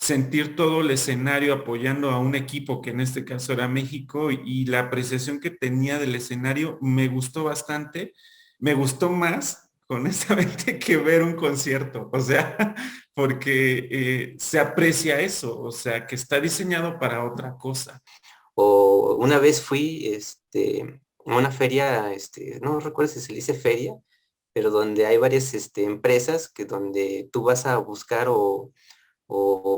sentir todo el escenario apoyando a un equipo que en este caso era México y la apreciación que tenía del escenario me gustó bastante, me gustó más honestamente que ver un concierto, o sea, porque se aprecia eso, o sea, que está diseñado para otra cosa. O una vez fui, a una feria, no recuerdo si se le dice feria, pero donde hay varias, empresas que donde tú vas a buscar o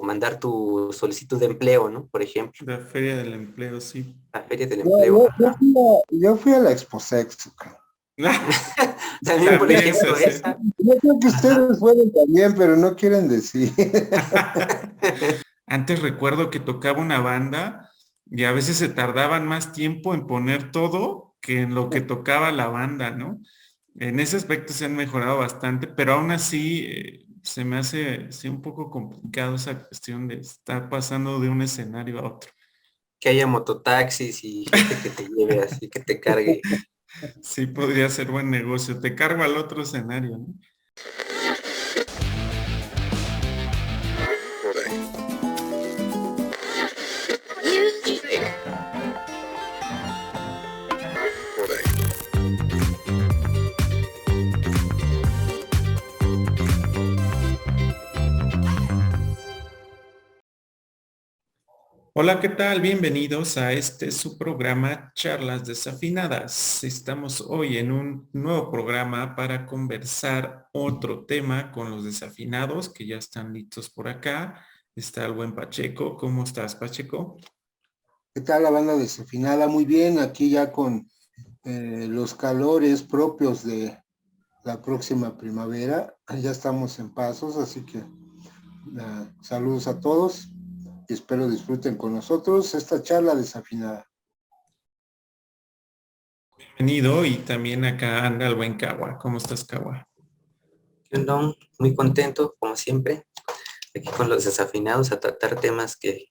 mandar tu solicitud de empleo, ¿no? Por ejemplo, La Feria del Empleo, sí. la feria del No, empleo. Ajá. yo fui a la Exposex, creo. También, por También se ejemplo, hace. esa. Yo creo que Ajá. ustedes fueron también, pero no quieren decir. Antes recuerdo que tocaba una banda y a veces se tardaban más tiempo en poner todo que en lo que tocaba la banda, ¿no? En ese aspecto se han mejorado bastante, pero aún así se me hace sí, un poco complicado esa cuestión de estar pasando de un escenario a otro. Que haya mototaxis y gente que te lleve así, que te cargue. Sí, podría ser buen negocio. Te cargo al otro escenario, ¿no? Hola, ¿qué tal? Bienvenidos a este su programa Charlas Desafinadas. Estamos hoy en un nuevo programa para conversar otro tema con los desafinados que ya están listos por acá. Está el buen Pacheco. ¿Cómo estás, Pacheco? ¿Qué tal la banda desafinada? Muy bien, aquí ya con los calores propios de la próxima primavera. Ya estamos en pasos, así que saludos a todos y espero disfruten con nosotros esta charla desafinada. Bienvenido y también acá anda el buen Cagua. ¿Cómo estás, Cagua? Yo muy contento, como siempre, aquí con los desafinados a tratar temas que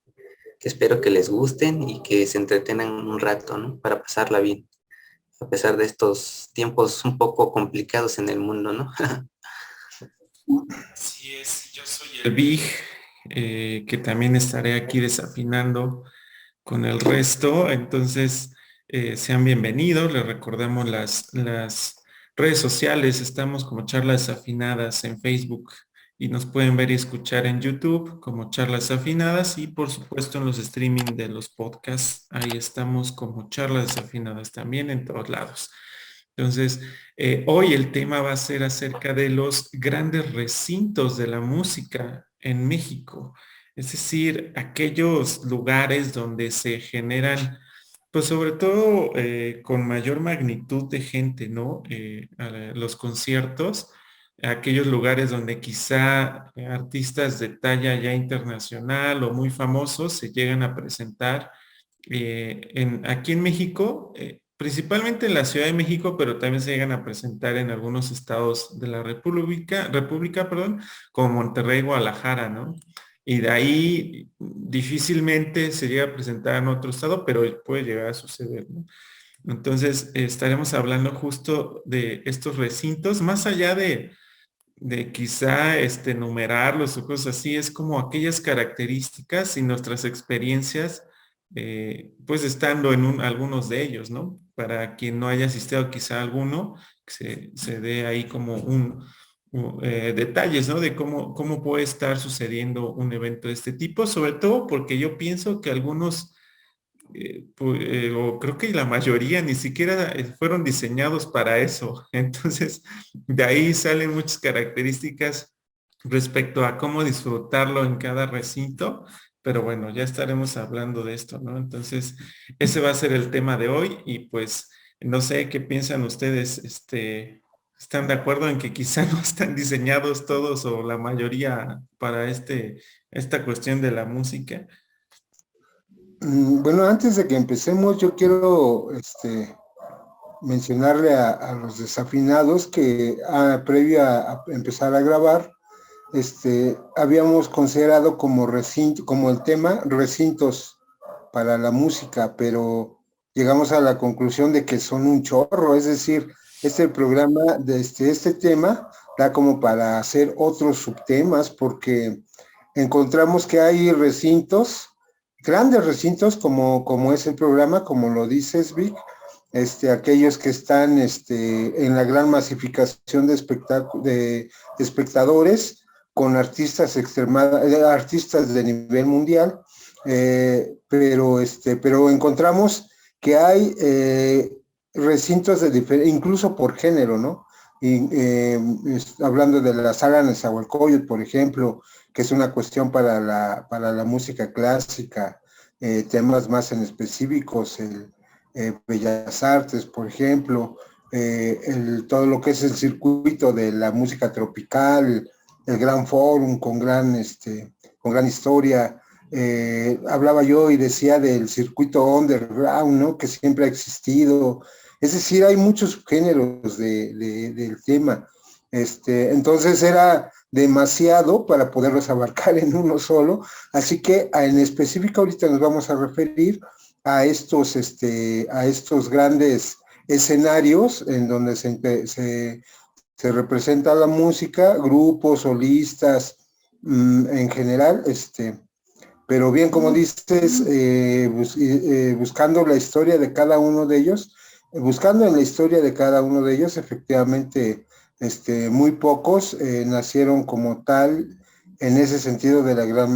espero que les gusten y que se entretengan un rato, ¿no? Para pasarla bien, a pesar de estos tiempos un poco complicados en el mundo, ¿no? Así es, yo soy el Big, que también estaré aquí desafinando con el resto. Entonces, sean bienvenidos. Les recordamos las redes sociales. Estamos como Charlas Afinadas en Facebook y nos pueden ver y escuchar en YouTube como Charlas Afinadas y por supuesto en los streaming de los podcasts. Ahí estamos como Charlas Afinadas también en todos lados. Entonces, hoy el tema va a ser acerca de los grandes recintos de la música en México. Es decir, aquellos lugares donde se generan, pues sobre todo con mayor magnitud de gente, ¿no? Los conciertos, aquellos lugares donde quizá artistas de talla ya internacional o muy famosos se llegan a presentar aquí en México, principalmente en la Ciudad de México, pero también se llegan a presentar en algunos estados de la República, perdón, como Monterrey, Guadalajara, ¿no? Y de ahí difícilmente se llega a presentar en otro estado, pero puede llegar a suceder, ¿no? Entonces, estaremos hablando justo de estos recintos, más allá de quizá numerarlos o cosas así, es como aquellas características y nuestras experiencias, pues estando en algunos de ellos, ¿no? Para quien no haya asistido quizá a alguno, se dé ahí como detalles, ¿no? De cómo puede estar sucediendo un evento de este tipo, sobre todo porque yo pienso que algunos o creo que la mayoría ni siquiera fueron diseñados para eso. Entonces, de ahí salen muchas características respecto a cómo disfrutarlo en cada recinto. Pero bueno, ya estaremos hablando de esto, ¿no? Entonces, ese va a ser el tema de hoy y pues no sé qué piensan ustedes, ¿están de acuerdo en que quizá no están diseñados todos o la mayoría para esta cuestión de la música? Bueno, antes de que empecemos, yo quiero mencionarle a los desafinados que previo a empezar a grabar, habíamos considerado como recinto, como el tema recintos para la música, pero llegamos a la conclusión de que son un chorro, es decir, programa de este tema da como para hacer otros subtemas porque encontramos que hay recintos, grandes recintos, como es el programa, como lo dices, Vic, aquellos que están en la gran masificación de espectadores, con artistas artistas de nivel mundial, pero encontramos que hay recintos incluso por género, ¿no? Y, hablando de la saga Nezahualcóyotl, por ejemplo, que es una cuestión para la música clásica, temas más en específicos, Bellas Artes, por ejemplo, todo lo que es el circuito de la música tropical, el Gran Fórum con gran historia. Hablaba yo y decía del circuito underground, ¿no? Que siempre ha existido. Es decir, hay muchos géneros del tema. Entonces era demasiado para poderlos abarcar en uno solo. Así que en específico ahorita nos vamos a referir a estos grandes escenarios en donde se representa la música, grupos, solistas, en general, pero bien, como dices, buscando la historia de cada uno de ellos, buscando en la historia de cada uno de ellos, efectivamente, muy pocos nacieron como tal, en ese sentido de la gran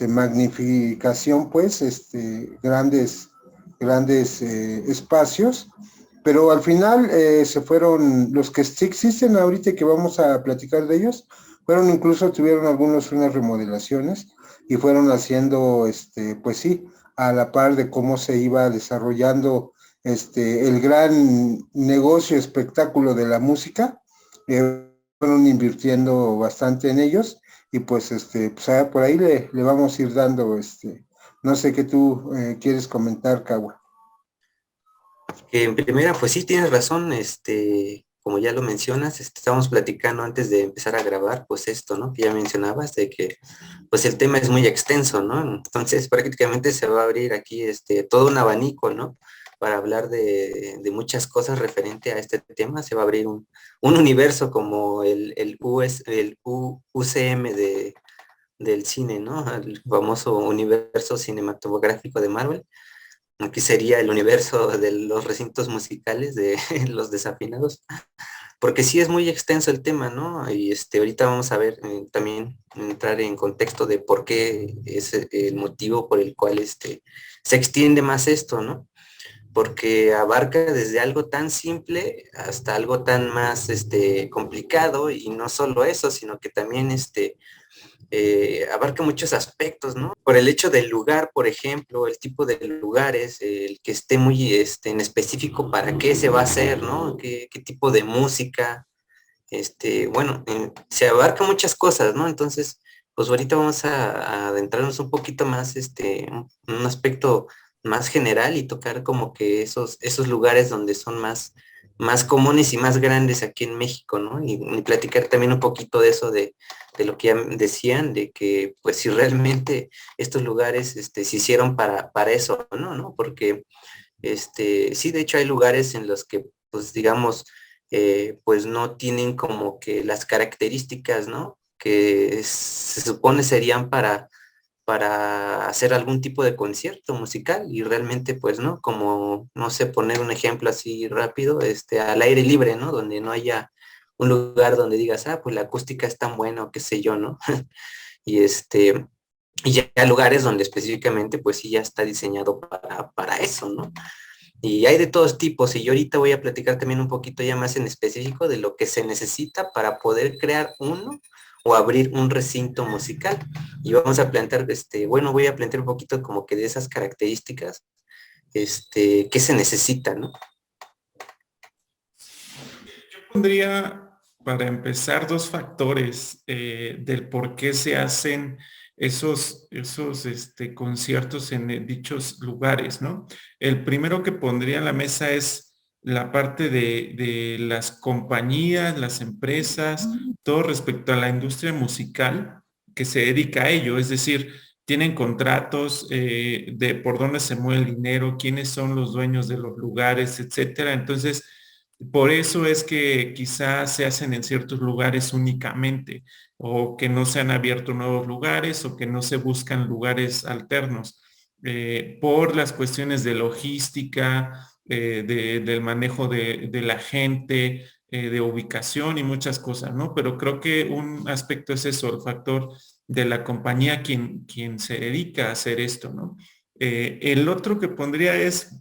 magnificación, pues, grandes espacios, pero al final se fueron, los que sí existen ahorita y que vamos a platicar de ellos, tuvieron unas remodelaciones y fueron haciendo, pues sí, a la par de cómo se iba desarrollando el gran negocio, espectáculo de la música, fueron invirtiendo bastante en ellos y pues, por ahí le vamos a ir dando, no sé qué tú quieres comentar, Cagua. En primera, pues sí, tienes razón, como ya lo mencionas, estábamos platicando antes de empezar a grabar, pues esto, ¿no? Que ya mencionabas, de que, pues el tema es muy extenso, ¿no? Entonces, prácticamente se va a abrir aquí, todo un abanico, ¿no? Para hablar de muchas cosas referente a este tema, se va a abrir un universo como el UCM del cine, ¿no? El famoso universo cinematográfico de Marvel. Aquí sería el universo de los recintos musicales de los desafinados, porque sí es muy extenso el tema, ¿no? Y ahorita vamos a ver también entrar en contexto de por qué es el motivo por el cual se extiende más esto, ¿no? Porque abarca desde algo tan simple hasta algo tan más complicado, y no solo eso, sino que también abarca muchos aspectos, ¿no? Por el hecho del lugar, por ejemplo, el tipo de lugares, el que esté muy en específico para qué se va a hacer, ¿no? ¿Qué tipo de música? Bueno, se abarca muchas cosas, ¿no? Entonces, pues ahorita vamos a adentrarnos un poquito más, un aspecto más general y tocar como que esos lugares donde son más comunes y más grandes aquí en México, ¿no? Y platicar también un poquito de eso, de lo que ya decían, de que pues si realmente estos lugares se hicieron para eso, ¿no? Porque sí, de hecho hay lugares en los que, pues digamos, pues no tienen como que las características, ¿no? Que se supone serían para hacer algún tipo de concierto musical, y realmente pues no, como, no sé, poner un ejemplo así rápido, al aire libre, ¿no? Donde no haya un lugar donde digas, pues la acústica es tan buena o qué sé yo, ¿no? Y y ya lugares donde específicamente pues sí ya está diseñado para eso, ¿no? Y hay de todos tipos, y yo ahorita voy a platicar también un poquito ya más en específico de lo que se necesita para poder crear uno o abrir un recinto musical. Y vamos a plantear, bueno, voy a plantear un poquito como que de esas características, que se necesita, ¿no? Yo pondría, para empezar, dos factores del por qué se hacen esos conciertos en dichos lugares, ¿no? El primero que pondría en la mesa es la parte de las compañías, las empresas, todo respecto a la industria musical que se dedica a ello, es decir, tienen contratos de por dónde se mueve el dinero, quiénes son los dueños de los lugares, etcétera. Entonces, Por eso es que quizás se hacen en ciertos lugares únicamente, o que no se han abierto nuevos lugares, o que no se buscan lugares alternos, por las cuestiones de logística, del manejo de la gente, de ubicación y muchas cosas, ¿no? Pero creo que un aspecto es eso, el factor de la compañía quien se dedica a hacer esto, ¿no? El otro que pondría es,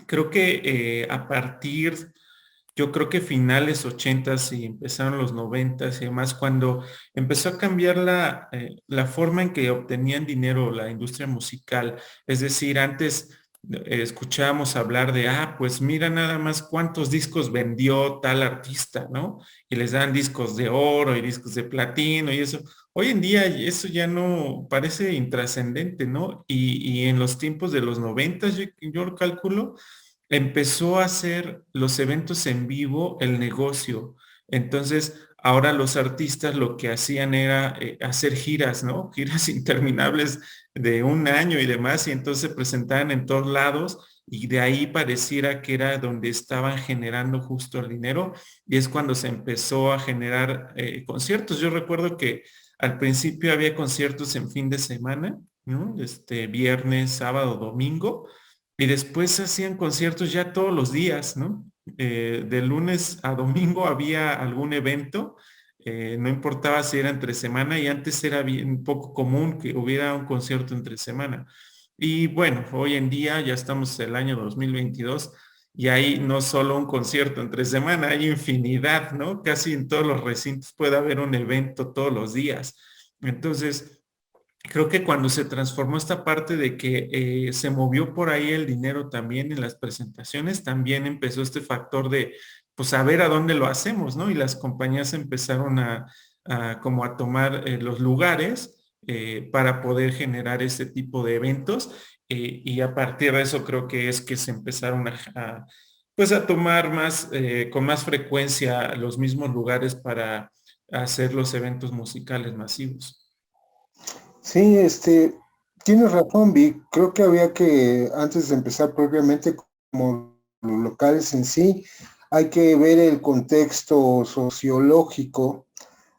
creo que a partir, yo creo que finales 80s y empezaron los 90s y demás, cuando empezó a cambiar la forma en que obtenían dinero la industria musical. Es decir, antes escuchábamos hablar de, pues mira nada más cuántos discos vendió tal artista, ¿no? Y les dan discos de oro y discos de platino y eso. Hoy en día eso ya no parece intrascendente, ¿no? Y en los tiempos de los 90s, yo lo calculo, empezó a hacer los eventos en vivo el negocio. Entonces, ahora los artistas lo que hacían era hacer giras, ¿no? Giras interminables de un año y demás, y entonces se presentaban en todos lados y de ahí pareciera que era donde estaban generando justo el dinero y es cuando se empezó a generar conciertos. Yo recuerdo que al principio había conciertos en fin de semana, ¿no? Viernes, sábado, domingo, y después hacían conciertos ya todos los días, ¿no? De lunes a domingo había algún evento, no importaba si era entre semana y antes era bien poco común que hubiera un concierto entre semana. Y bueno, hoy en día ya estamos en el año 2022 y hay no solo un concierto entre semana, hay infinidad, ¿no? Casi en todos los recintos puede haber un evento todos los días. Entonces, creo que cuando se transformó esta parte de que se movió por ahí el dinero también en las presentaciones, también empezó este factor de, pues, a ver a dónde lo hacemos, ¿no? Y las compañías empezaron como a tomar los lugares para poder generar este tipo de eventos. Y a partir de eso creo que es que se empezaron pues a tomar más, con más frecuencia los mismos lugares para hacer los eventos musicales masivos. Sí, tienes razón, Vic. Creo que había que, antes de empezar propiamente como los locales en sí, hay que ver el contexto sociológico,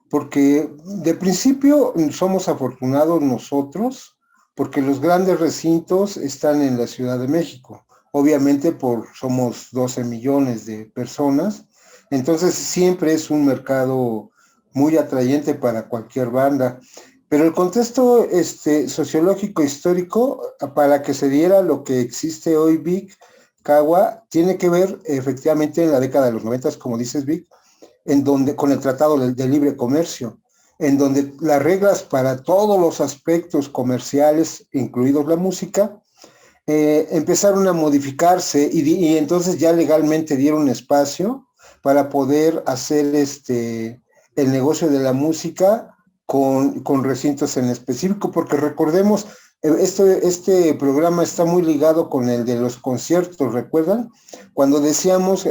porque de principio somos afortunados nosotros, porque los grandes recintos están en la Ciudad de México. Obviamente somos 12 millones de personas, entonces siempre es un mercado muy atrayente para cualquier banda. Pero el contexto sociológico histórico, para que se diera lo que existe hoy, Vic, Cagua, tiene que ver efectivamente en la década de los 90, como dices, Vic, en donde, con el Tratado de Libre Comercio, en donde las reglas para todos los aspectos comerciales, incluidos la música, empezaron a modificarse y entonces ya legalmente dieron espacio para poder hacer el negocio de la música con recintos en específico, porque recordemos, este programa está muy ligado con el de los conciertos, ¿recuerdan? Cuando decíamos,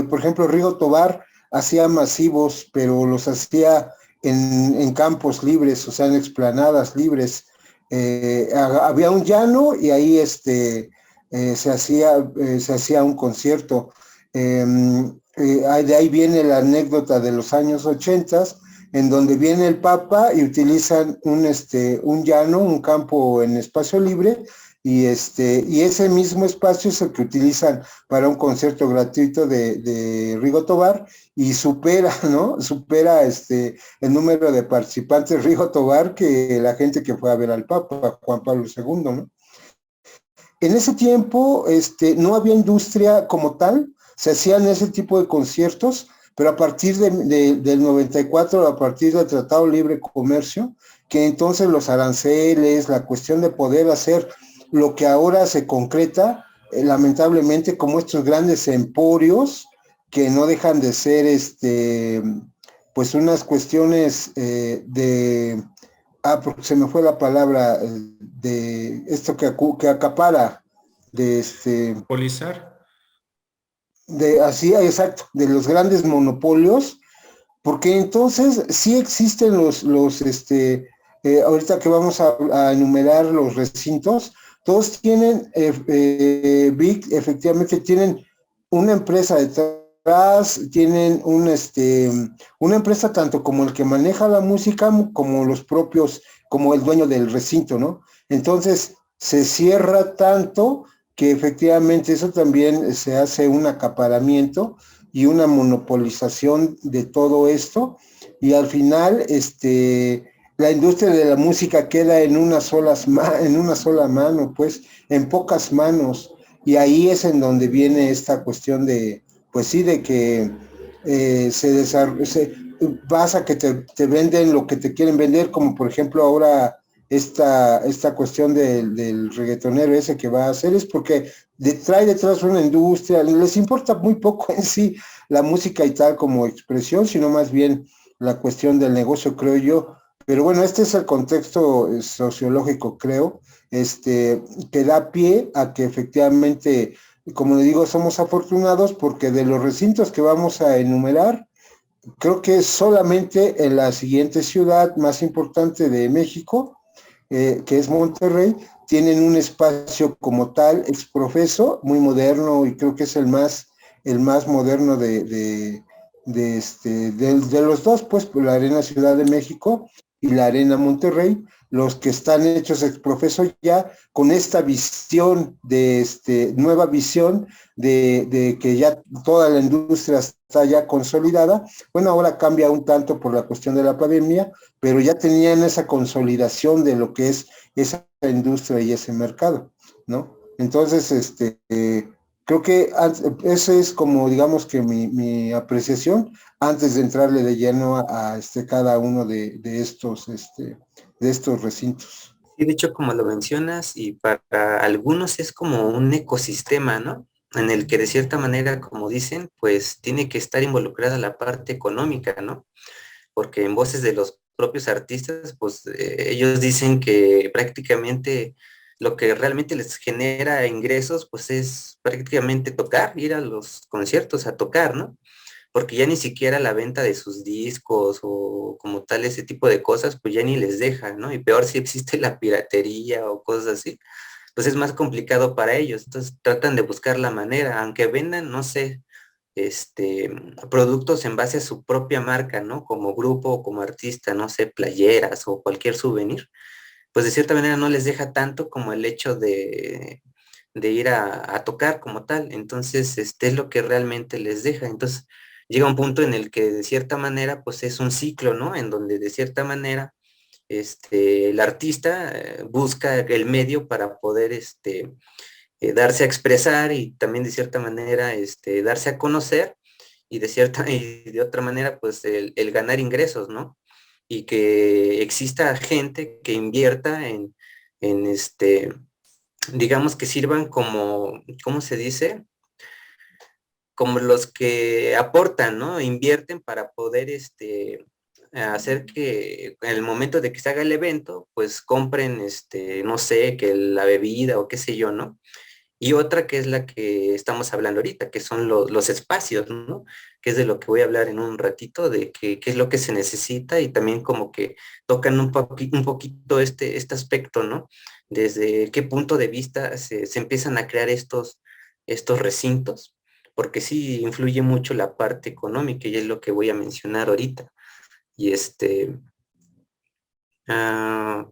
por ejemplo, Rigo Tobar hacía masivos, pero los hacía en campos libres, o sea, en explanadas libres. Había un llano y ahí se hacía un concierto. De ahí viene la anécdota de los años 80, en donde viene el Papa y utilizan un llano, un campo en espacio libre, y ese mismo espacio es el que utilizan para un concierto gratuito de Rigo Tobar, y supera, ¿no? Supera el número de participantes Rigo Tobar que la gente que fue a ver al Papa, Juan Pablo II, ¿no? En ese tiempo no había industria como tal, se hacían ese tipo de conciertos, pero a partir del 94, a partir del Tratado de Libre Comercio, que entonces los aranceles, la cuestión de poder hacer lo que ahora se concreta, lamentablemente, como estos grandes emporios, que no dejan de ser pues unas cuestiones porque se me fue la palabra, de esto que acapara, Polizar. Así, exacto, de los grandes monopolios, porque entonces sí existen ahorita que vamos a enumerar los recintos, todos tienen, efectivamente tienen una empresa detrás atrás tienen una empresa tanto como el que maneja la música como los propios, como el dueño del recinto, ¿no? Entonces se cierra tanto que efectivamente eso también se hace un acaparamiento y una monopolización de todo esto y al final la industria de la música queda en una sola mano, pues en pocas manos y ahí es en donde viene esta cuestión de, pues sí, de que vas a que te venden lo que te quieren vender, como por ejemplo ahora esta cuestión del reggaetonero ese que va a hacer, es porque trae detrás una industria, les importa muy poco en sí la música y tal como expresión, sino más bien la cuestión del negocio, creo yo. Pero bueno, este es el contexto sociológico, creo, que da pie a que efectivamente, como le digo, somos afortunados porque de los recintos que vamos a enumerar, creo que solamente en la siguiente ciudad más importante de México, que es Monterrey, tienen un espacio como tal, exprofeso, muy moderno y creo que es el más moderno de los dos, pues la Arena Ciudad de México y la Arena Monterrey, los que están hechos exprofeso ya con esta visión nueva visión de que ya toda la industria está ya consolidada. Bueno, ahora cambia un tanto por la cuestión de la pandemia, pero ya tenían esa consolidación de lo que es esa industria y ese mercado, ¿no? Entonces, creo que esa es como, digamos que mi apreciación antes de entrarle de lleno a cada uno de estos recintos. Sí, de hecho, como lo mencionas, y para algunos es como un ecosistema, ¿no? En el que de cierta manera, como dicen, pues tiene que estar involucrada la parte económica, ¿no? Porque en voces de los propios artistas, pues ellos dicen que prácticamente lo que realmente les genera ingresos, pues es prácticamente tocar, ir a los conciertos a tocar, ¿no? Porque ya ni siquiera la venta de sus discos o como tal ese tipo de cosas, pues ya ni les deja, ¿no? Y peor si existe la piratería o cosas así, pues es más complicado para ellos. Entonces tratan de buscar la manera, aunque vendan, no sé, productos en base a su propia marca, ¿no? Como grupo o como artista, no sé, playeras o cualquier souvenir, pues de cierta manera no les deja tanto como el hecho de ir a tocar como tal. Entonces, es lo que realmente les deja. Entonces, llega un punto en el que de cierta manera, pues es un ciclo, ¿no? En donde de cierta manera, el artista busca el medio para poder, darse a expresar y también de cierta manera, darse a conocer y de cierta y de otra manera, pues el ganar ingresos, ¿no? Y que exista gente que invierta en digamos que sirvan como, ¿cómo se dice? Como los que aportan, ¿no? Invierten para poder hacer que en el momento de que se haga el evento, pues compren, no sé, que la bebida o qué sé yo, ¿no? Y otra que es la que estamos hablando ahorita, que son los espacios, ¿no? Que es de lo que voy a hablar en un ratito, de qué es lo que se necesita y también como que tocan un poquito este aspecto, ¿no? Desde qué punto de vista se empiezan a crear estos recintos, porque sí influye mucho la parte económica y es lo que voy a mencionar ahorita. Y ah,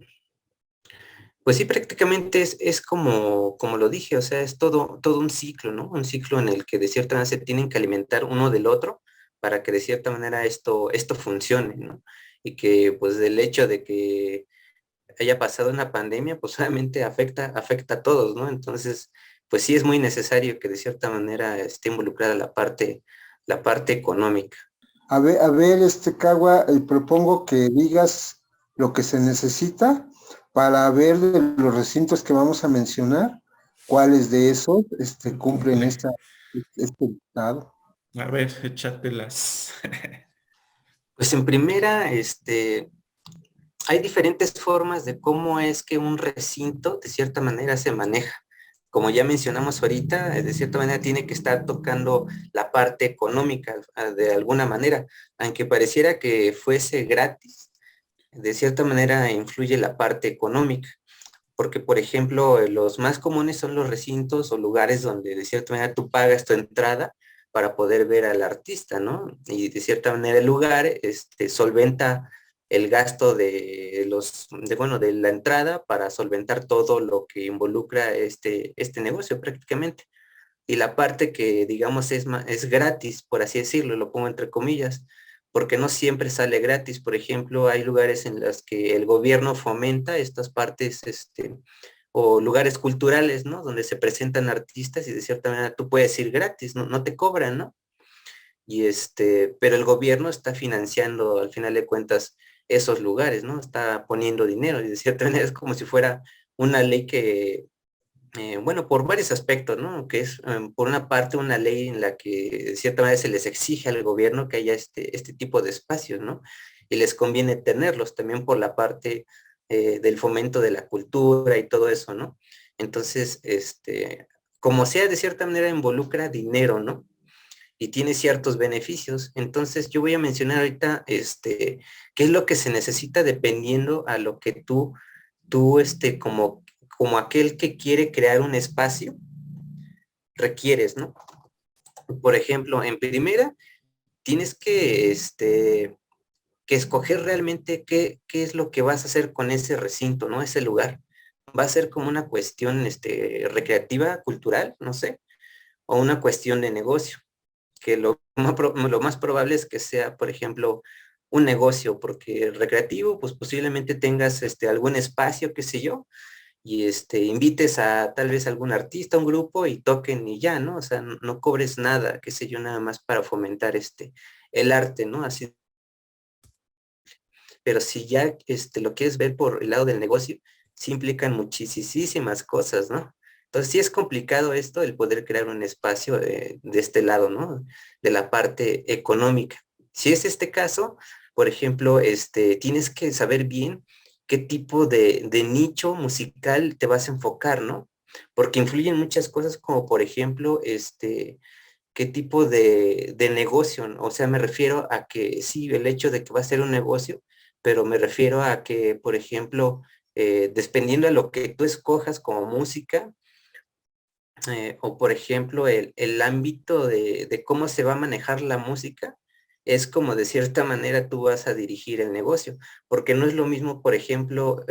pues sí, prácticamente es como lo dije, o sea, es todo un ciclo, ¿no? Un ciclo en el que de cierta manera se tienen que alimentar uno del otro para que de cierta manera esto funcione, ¿no? Y que pues el hecho de que haya pasado una pandemia, pues obviamente afecta a todos, ¿no? Entonces, pues sí es muy necesario que de cierta manera esté involucrada la parte económica. Cagua, propongo que digas lo que se necesita para ver de los recintos que vamos a mencionar, cuáles de esos cumplen este dictado. A ver, échatelas. Pues en primera, hay diferentes formas de cómo es que un recinto de cierta manera se maneja. Como ya mencionamos ahorita, de cierta manera tiene que estar tocando la parte económica de alguna manera, aunque pareciera que fuese gratis, de cierta manera influye la parte económica, porque por ejemplo los más comunes son los recintos o lugares donde de cierta manera tú pagas tu entrada para poder ver al artista, ¿no? Y de cierta manera el lugar solventa el gasto de la entrada para solventar todo lo que involucra este negocio prácticamente. Y la parte que, digamos, es gratis, por así decirlo, lo pongo entre comillas, porque no siempre sale gratis. Por ejemplo, hay lugares en los que el gobierno fomenta estas partes, o lugares culturales, ¿no? Donde se presentan artistas y de cierta manera tú puedes ir gratis, ¿no? No te cobran, ¿no? Pero el gobierno está financiando, al final de cuentas, esos lugares, ¿no? Está poniendo dinero y de cierta manera es como si fuera una ley que, bueno, por varios aspectos, ¿no? Que es, por una parte, una ley en la que de cierta manera se les exige al gobierno que haya este tipo de espacios, ¿no? Y les conviene tenerlos también por la parte del fomento de la cultura y todo eso, ¿no? Entonces, como sea, de cierta manera involucra dinero, ¿no? Y tiene ciertos beneficios. Entonces, yo voy a mencionar ahorita, qué es lo que se necesita dependiendo a lo que como aquel que quiere crear un espacio, requieres, ¿no? Por ejemplo, en primera, tienes que escoger realmente qué es lo que vas a hacer con ese recinto, ¿no? Ese lugar. Va a ser como una cuestión, recreativa, cultural, no sé, o una cuestión de negocio, que lo más probable es que sea, por ejemplo, un negocio, porque recreativo, pues posiblemente tengas algún espacio, qué sé yo, y invites a tal vez algún artista, un grupo y toquen y ya, ¿no? O sea, no cobres nada, qué sé yo, nada más para fomentar el arte, ¿no? Así. Pero si ya lo quieres ver por el lado del negocio, sí implican muchísimas cosas, ¿no? Entonces sí es complicado esto, el poder crear un espacio de este lado, ¿no? De la parte económica. Si es este caso, por ejemplo, tienes que saber bien qué tipo de nicho musical te vas a enfocar, ¿no? Porque influyen muchas cosas como, por ejemplo, qué tipo de negocio, ¿no? O sea, me refiero a que sí, el hecho de que va a ser un negocio, pero me refiero a que, por ejemplo, dependiendo de lo que tú escojas como música, o por ejemplo, el ámbito de cómo se va a manejar la música, es como de cierta manera tú vas a dirigir el negocio, porque no es lo mismo, por ejemplo,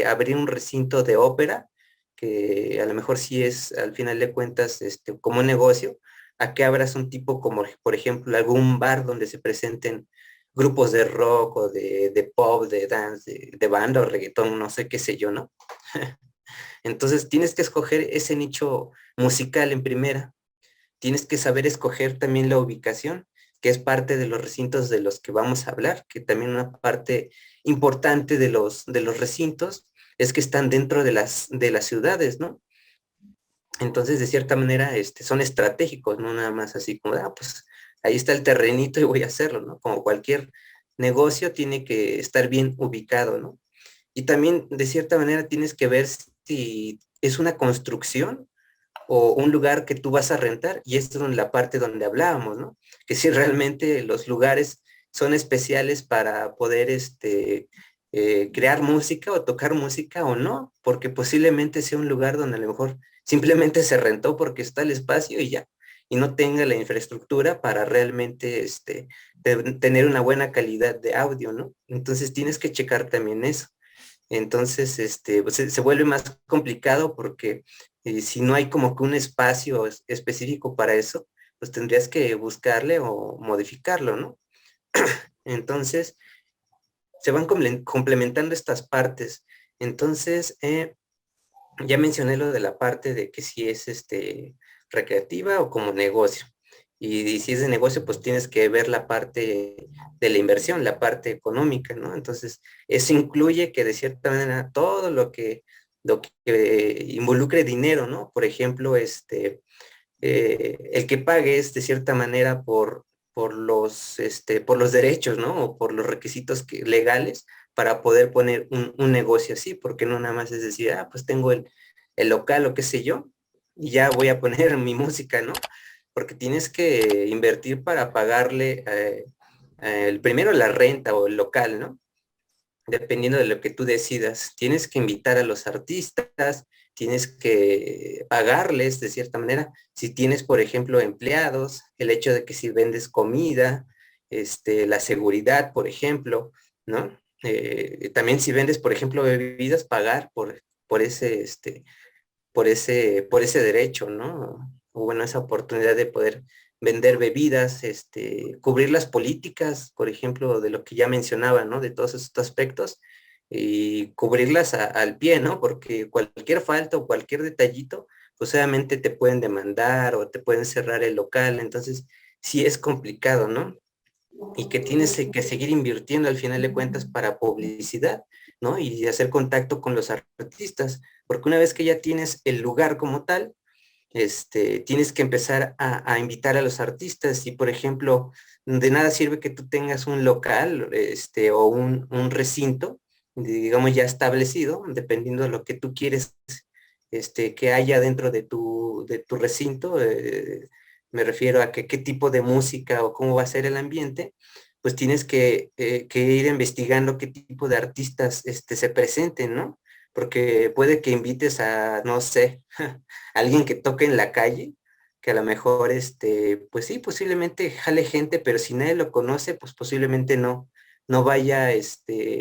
abrir un recinto de ópera, que a lo mejor sí es, al final de cuentas, como un negocio, a que abras un tipo como, por ejemplo, algún bar donde se presenten grupos de rock o de pop, de dance, de banda o reggaetón, no sé qué sé yo, ¿no? Entonces tienes que escoger ese nicho musical en primera. Tienes que saber escoger también la ubicación, que es parte de los recintos de los que vamos a hablar, que también una parte importante de los recintos es que están dentro de las ciudades, ¿no? Entonces, de cierta manera, son estratégicos, no nada más así como, pues ahí está el terrenito y voy a hacerlo, ¿no? Como cualquier negocio tiene que estar bien ubicado, ¿no? Y también, de cierta manera, tienes que ver si es una construcción o un lugar que tú vas a rentar, y esto es la parte donde hablábamos, ¿no? Que si realmente los lugares son especiales para poder crear música o tocar música o no, porque posiblemente sea un lugar donde a lo mejor simplemente se rentó porque está el espacio y ya, y no tenga la infraestructura para realmente tener una buena calidad de audio, ¿no? Entonces tienes que checar también eso. Entonces, pues, se vuelve más complicado porque si no hay como que un espacio específico para eso, pues tendrías que buscarle o modificarlo, ¿no? Entonces, se van complementando estas partes. Entonces, ya mencioné lo de la parte de que si es recreativa o como negocio. Y si es de negocio, pues tienes que ver la parte de la inversión, la parte económica, ¿no? Entonces, eso incluye que de cierta manera todo lo que involucre dinero, ¿no? Por ejemplo, el que pague es de cierta manera por los derechos, ¿no? O por los requisitos legales para poder poner un negocio así, porque no nada más es decir, pues tengo el local o qué sé yo, y ya voy a poner mi música, ¿no? Porque tienes que invertir para pagarle primero la renta o el local, ¿no? Dependiendo de lo que tú decidas. Tienes que invitar a los artistas, tienes que pagarles de cierta manera. Si tienes, por ejemplo, empleados, el hecho de que si vendes comida, la seguridad, por ejemplo, ¿no? También si vendes, por ejemplo, bebidas, pagar por ese, por ese derecho, ¿no? O bueno, esa oportunidad de poder vender bebidas, cubrir las políticas, por ejemplo, de lo que ya mencionaba, ¿no? De todos estos aspectos y cubrirlas al pie, ¿no? Porque cualquier falta o cualquier detallito, pues obviamente te pueden demandar o te pueden cerrar el local, entonces sí es complicado, ¿no? Y que tienes que seguir invirtiendo al final de cuentas para publicidad, ¿no? Y hacer contacto con los artistas, porque una vez que ya tienes el lugar como tal, tienes que empezar a invitar a los artistas y, por ejemplo, de nada sirve que tú tengas un local, o un recinto, digamos, ya establecido, dependiendo de lo que tú quieres, que haya dentro de tu recinto, me refiero a que qué tipo de música o cómo va a ser el ambiente, pues tienes que ir investigando qué tipo de artistas, se presenten, ¿no? Porque puede que invites a, no sé, alguien que toque en la calle, que a lo mejor, pues sí, posiblemente jale gente, pero si nadie lo conoce, pues posiblemente no vaya,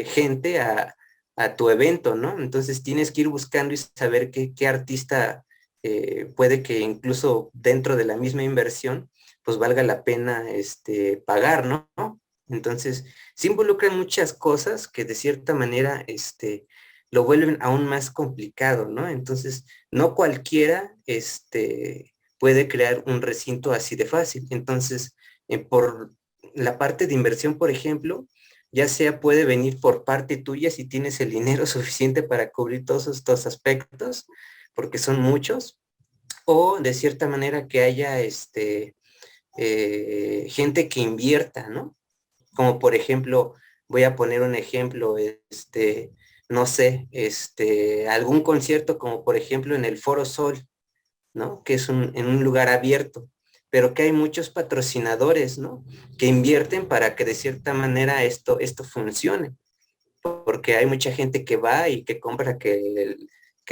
gente a tu evento, ¿no? Entonces tienes que ir buscando y saber qué artista puede que incluso dentro de la misma inversión, pues valga la pena, pagar, ¿no? Entonces, se involucran muchas cosas que de cierta manera, lo vuelven aún más complicado, ¿no? Entonces, no cualquiera, puede crear un recinto así de fácil. Entonces, por la parte de inversión, por ejemplo, ya sea puede venir por parte tuya si tienes el dinero suficiente para cubrir todos estos aspectos, porque son muchos, o de cierta manera que haya, gente que invierta, ¿no? Como por ejemplo, voy a poner un ejemplo, no sé, algún concierto como por ejemplo en el Foro Sol, ¿no? Que es en un lugar abierto, pero que hay muchos patrocinadores, ¿no? Que invierten para que de cierta manera esto funcione, porque hay mucha gente que va y que compra que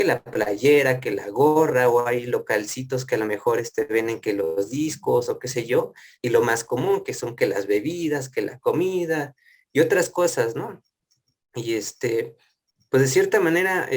la playera, que la gorra, o hay localcitos que a lo mejor venden que los discos o qué sé yo, y lo más común que son que las bebidas, que la comida y otras cosas, ¿no? Y pues de cierta manera,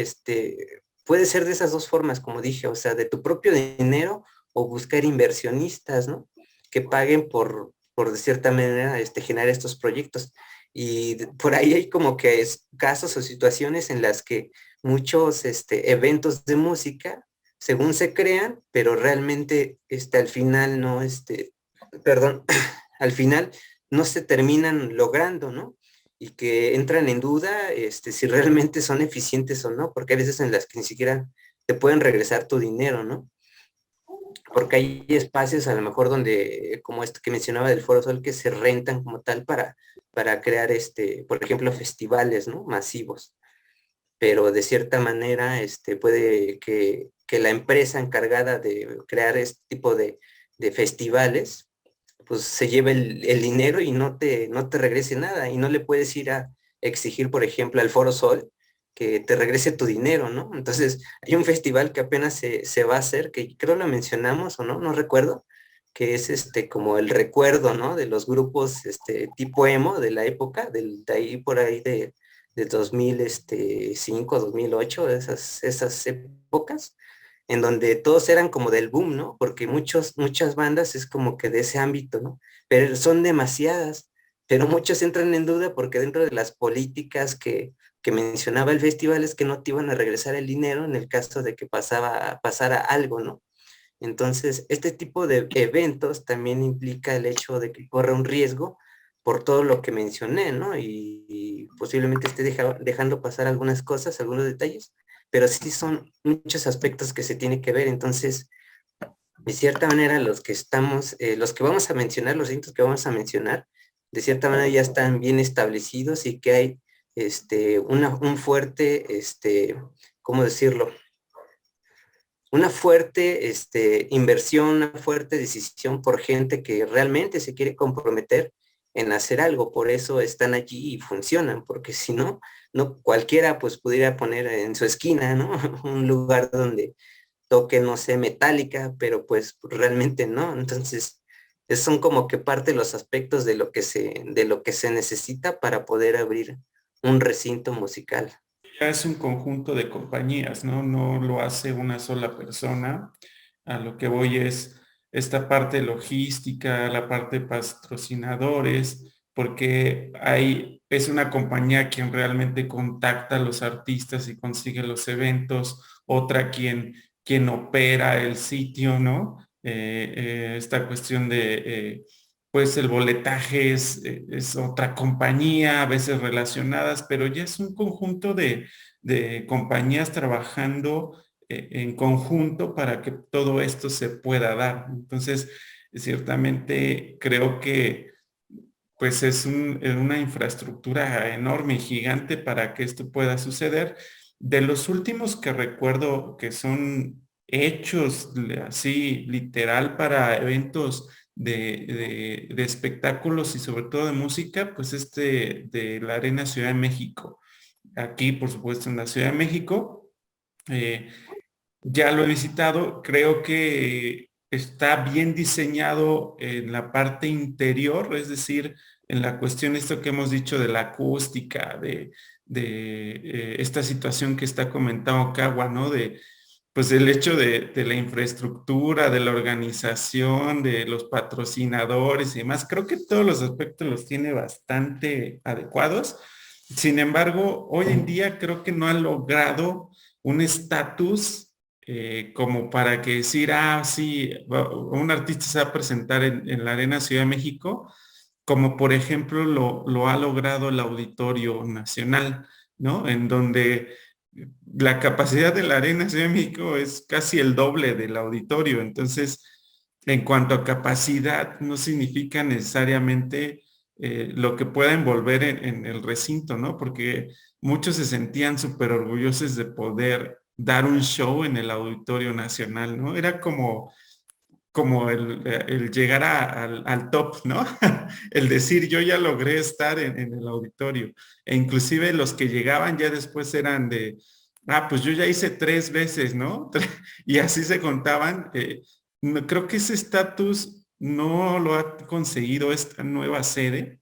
puede ser de esas dos formas, como dije, o sea, de tu propio dinero o buscar inversionistas, ¿no? Que paguen por de cierta manera, generar estos proyectos. Y por ahí hay como que casos o situaciones en las que muchos, eventos de música, según se crean, pero realmente, al final no, perdón, al final no se terminan logrando, ¿no? Y que entran en duda, si realmente son eficientes o no, porque hay veces en las que ni siquiera te pueden regresar tu dinero, ¿no? Porque hay espacios a lo mejor donde, como esto que mencionaba del Foro Sol, que se rentan como tal para crear, por ejemplo, festivales, ¿no? Masivos. Pero de cierta manera, puede que la empresa encargada de crear este tipo de festivales, pues se lleve el dinero y no te regrese nada, y no le puedes ir a exigir, por ejemplo, al Foro Sol que te regrese tu dinero, ¿no? Entonces, hay un festival que apenas se va a hacer, que creo lo mencionamos o no recuerdo, que es como el recuerdo, ¿no? De los grupos tipo emo de la época, de ahí por ahí de 2005, 2008, esas épocas, en donde todos eran como del boom, ¿no? Porque muchas bandas es como que de ese ámbito, ¿no? Pero son demasiadas, pero muchos entran en duda porque dentro de las políticas que mencionaba el festival es que no te iban a regresar el dinero en el caso de que pasara algo, ¿no? Entonces, este tipo de eventos también implica el hecho de que corre un riesgo por todo lo que mencioné, ¿no? Y posiblemente esté dejando pasar algunas cosas, algunos detalles, pero sí son muchos aspectos que se tiene que ver. Entonces, de cierta manera, los que vamos a mencionar, los eventos que vamos a mencionar, de cierta manera ya están bien establecidos y que hay un fuerte, ¿cómo decirlo? Una fuerte, inversión, una fuerte decisión por gente que realmente se quiere comprometer en hacer algo, por eso están allí y funcionan, porque si no, no cualquiera pues pudiera poner en su esquina, ¿no? Un lugar donde toque, no sé, Metallica, pero pues realmente no. Entonces, son como que parte de los aspectos de lo que se necesita para poder abrir un recinto musical. Ya es un conjunto de compañías, ¿no? No lo hace una sola persona. A lo que voy es esta parte logística, la parte de patrocinadores, porque es una compañía quien realmente contacta a los artistas y consigue los eventos, otra quien opera el sitio, ¿no? Esta cuestión de pues el boletaje es otra compañía, a veces relacionadas, pero ya es un conjunto de compañías trabajando en conjunto para que todo esto se pueda dar. Entonces, ciertamente creo que pues es una infraestructura enorme y gigante para que esto pueda suceder. De los últimos que recuerdo que son hechos así literal para eventos de espectáculos y sobre todo de música, pues de la Arena Ciudad de México. Aquí, por supuesto, en la Ciudad de México. eh, ya lo he visitado, creo que está bien diseñado en la parte interior, es decir, en la cuestión esto que hemos dicho de la acústica, de esta situación que está comentando Cagua, ¿no? Pues el hecho de la infraestructura, de la organización, de los patrocinadores y demás, creo que todos los aspectos los tiene bastante adecuados. Sin embargo, hoy en día creo que no ha logrado un estatus como para que decir, sí, un artista se va a presentar en la Arena Ciudad de México, como por ejemplo lo ha logrado el Auditorio Nacional, ¿no? En donde la capacidad de la Arena Ciudad de México es casi el doble del auditorio. Entonces, en cuanto a capacidad, no significa necesariamente lo que pueda envolver en el recinto, ¿no? Porque muchos se sentían súper orgullosos de poder dar un show en el Auditorio Nacional, ¿no? Era como el llegar al top, ¿no? El decir, yo ya logré estar en el auditorio. E inclusive los que llegaban ya después eran pues yo ya hice 3 veces, ¿no? Y así se contaban. Creo que ese estatus no lo ha conseguido esta nueva sede.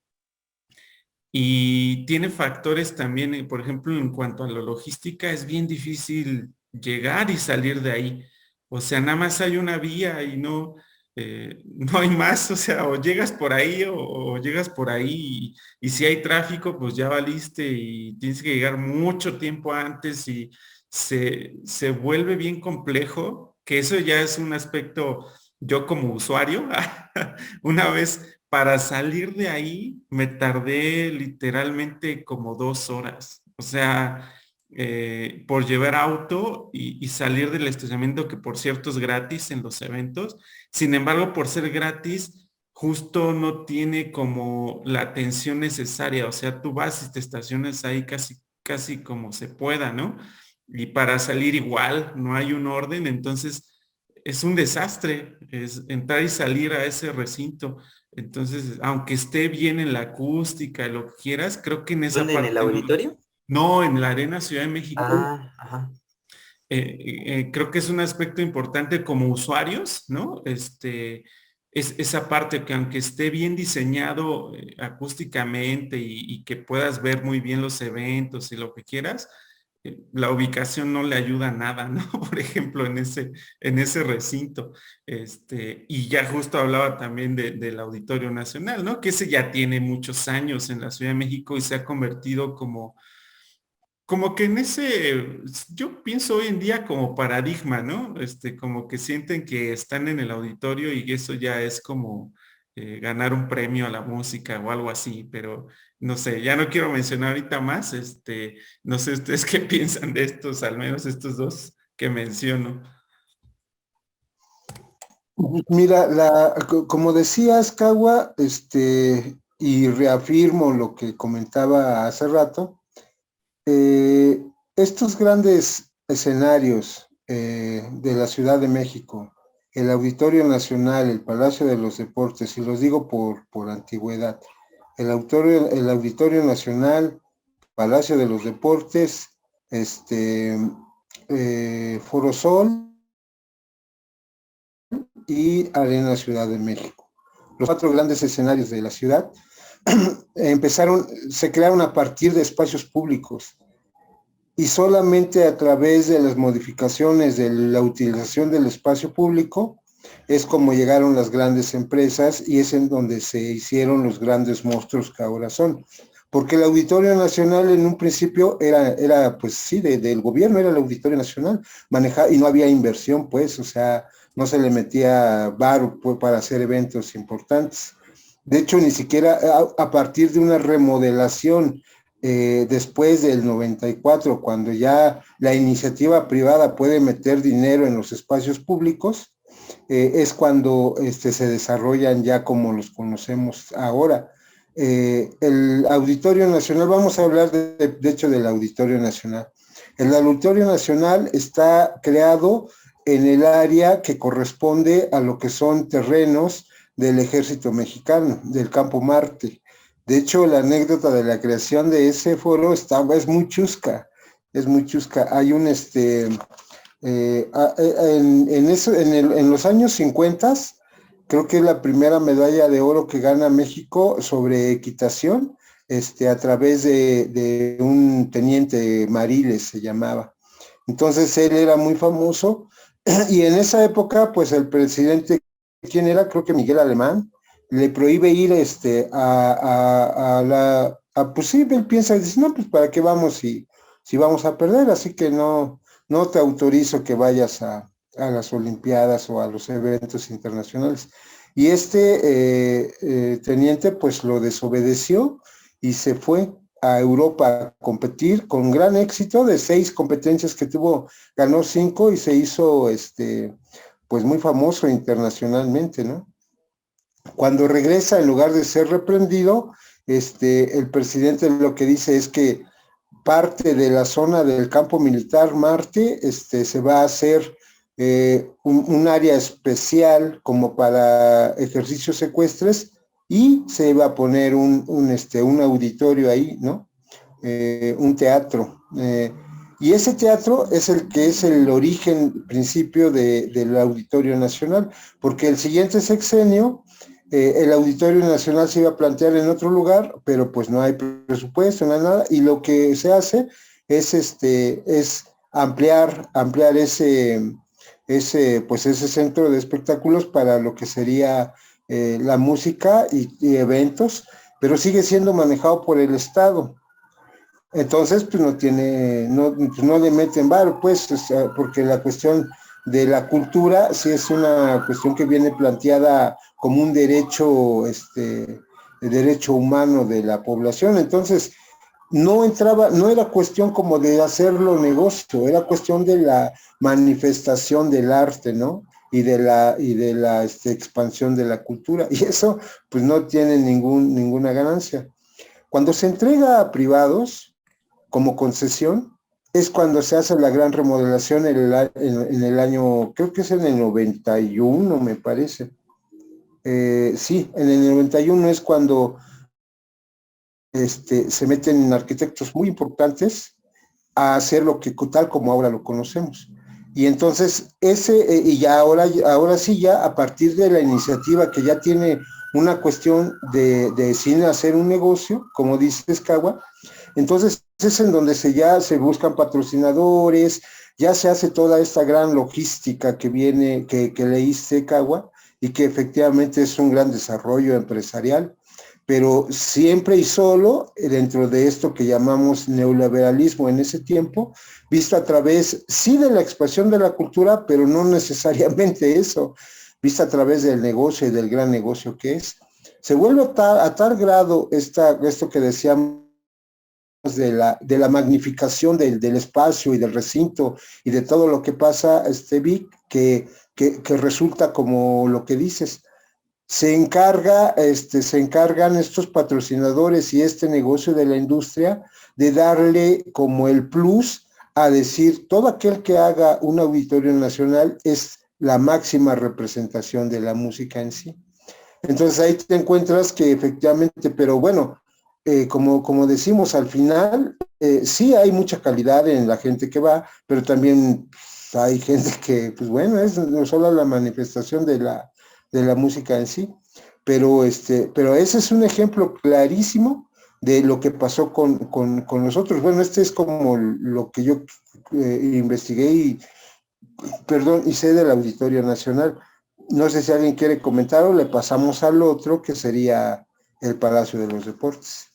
Y tiene factores también, por ejemplo, en cuanto a la logística, es bien difícil llegar y salir de ahí. O sea, nada más hay una vía y no hay más. O sea, o llegas por ahí o llegas por ahí y si hay tráfico, pues ya valiste y tienes que llegar mucho tiempo antes y se vuelve bien complejo, que eso ya es un aspecto, yo como usuario, una vez para salir de ahí me tardé literalmente como 2 horas. O sea, por llevar auto y salir del estacionamiento, que por cierto es gratis en los eventos. Sin embargo, por ser gratis, justo no tiene como la atención necesaria. O sea, tú vas y te estacionas ahí casi como se pueda, ¿no? Y para salir igual, no hay un orden. Entonces, es un desastre, es entrar y salir a ese recinto. Entonces, aunque esté bien en la acústica, lo que quieras, creo que en esa ¿Dónde? ¿En el parte auditorio? no, en la Arena Ciudad de México, Ah, ajá. creo que es un aspecto importante como usuarios, ¿no? Es esa parte que aunque esté bien diseñado acústicamente y que puedas ver muy bien los eventos y lo que quieras, la ubicación no le ayuda a nada, ¿no? Por ejemplo, en ese recinto. Y ya justo hablaba también del Auditorio Nacional, ¿no? Que ese ya tiene muchos años en la Ciudad de México y se ha convertido como que yo pienso hoy en día como paradigma, ¿no? Como que sienten que están en el auditorio y eso ya es como ganar un premio a la música o algo así, pero no sé, ya no quiero mencionar ahorita más, no sé ustedes qué piensan de estos, al menos estos dos que menciono. Mira, como decías, Cagua, y reafirmo lo que comentaba hace rato, eh, estos grandes escenarios de la Ciudad de México, el Auditorio Nacional, el Palacio de los Deportes, y los digo por antigüedad, el Auditorio Nacional, Palacio de los Deportes, Foro Sol y Arena Ciudad de México. Los 4 grandes escenarios de la ciudad se crearon a partir de espacios públicos y solamente a través de las modificaciones de la utilización del espacio público es como llegaron las grandes empresas y es en donde se hicieron los grandes monstruos que ahora son. Porque el Auditorio Nacional en un principio era pues sí, del gobierno, era el Auditorio Nacional, y no había inversión, pues, o sea, no se le metía varo pues, para hacer eventos importantes. De hecho, ni siquiera a partir de una remodelación después del 94, cuando ya la iniciativa privada puede meter dinero en los espacios públicos, es cuando se desarrollan ya como los conocemos ahora. El Auditorio Nacional, vamos a hablar de hecho del Auditorio Nacional. El Auditorio Nacional está creado en el área que corresponde a lo que son terrenos del Ejército Mexicano, del Campo Marte. De hecho, la anécdota de la creación de ese foro es muy chusca, es muy chusca. Hay un, en los años 50, creo que es la primera medalla de oro que gana México sobre equitación, a través de un teniente Mariles se llamaba. Entonces él era muy famoso y en esa época, pues el presidente, ¿quién era? Creo que Miguel Alemán, le prohíbe ir pues sí, él piensa, dice, no, pues para qué vamos si vamos a perder, así que no te autorizo que vayas a las Olimpiadas o a los eventos internacionales. Y teniente pues lo desobedeció y se fue a Europa a competir con gran éxito. De 6 competencias que tuvo, ganó 5 y se hizo pues muy famoso internacionalmente, ¿no? Cuando regresa, en lugar de ser reprendido, el presidente lo que dice es que parte de la zona del campo militar Marte se va a hacer un área especial como para ejercicios ecuestres y se va a poner un auditorio ahí, ¿no? Un teatro. Y ese teatro es el que es el origen, principio del Auditorio Nacional, porque el siguiente sexenio el Auditorio Nacional se iba a plantear en otro lugar, pero pues no hay presupuesto, no hay nada, y lo que se hace es ampliar ese centro de espectáculos para lo que sería la música y eventos, pero sigue siendo manejado por el Estado. Entonces, pues no le meten varo, pues, o sea, porque la cuestión de la cultura sí es una cuestión que viene planteada como un derecho, derecho humano de la población. Entonces, no era cuestión como de hacerlo negocio, era cuestión de la manifestación del arte, ¿no? Y de la expansión de la cultura. Y eso, pues, no tiene ninguna ganancia. Cuando se entrega a privados, como concesión, es cuando se hace la gran remodelación en el año, creo que es en el 91, me parece. Sí, en el 91 es cuando se meten arquitectos muy importantes a hacer lo que tal como ahora lo conocemos. Y entonces y ya ahora sí, ya a partir de la iniciativa que ya tiene una cuestión de cine hacer un negocio, como dice Escagua, entonces es en donde ya se buscan patrocinadores, ya se hace toda esta gran logística que leíste Escagua y que efectivamente es un gran desarrollo empresarial, pero siempre y solo dentro de esto que llamamos neoliberalismo en ese tiempo, visto a través, sí, de la expansión de la cultura, pero no necesariamente eso, visto a través del negocio y del gran negocio que es. Se vuelve a tal grado esto que decíamos de la magnificación del espacio y del recinto y de todo lo que pasa, Vic, que resulta como lo que dices. Se encargan estos patrocinadores y este negocio de la industria de darle como el plus a decir, todo aquel que haga un auditorio nacional es la máxima representación de la música en sí. Entonces ahí te encuentras que efectivamente, pero bueno, como decimos al final, sí hay mucha calidad en la gente que va, pero también pues, hay gente que, pues bueno, es no solo la manifestación de la música en sí, pero ese es un ejemplo clarísimo de lo que pasó con nosotros. Bueno, este es como lo que yo investigué y, perdón, y sé del Auditorio Nacional. No sé si alguien quiere comentar o le pasamos al otro, que sería el Palacio de los Deportes.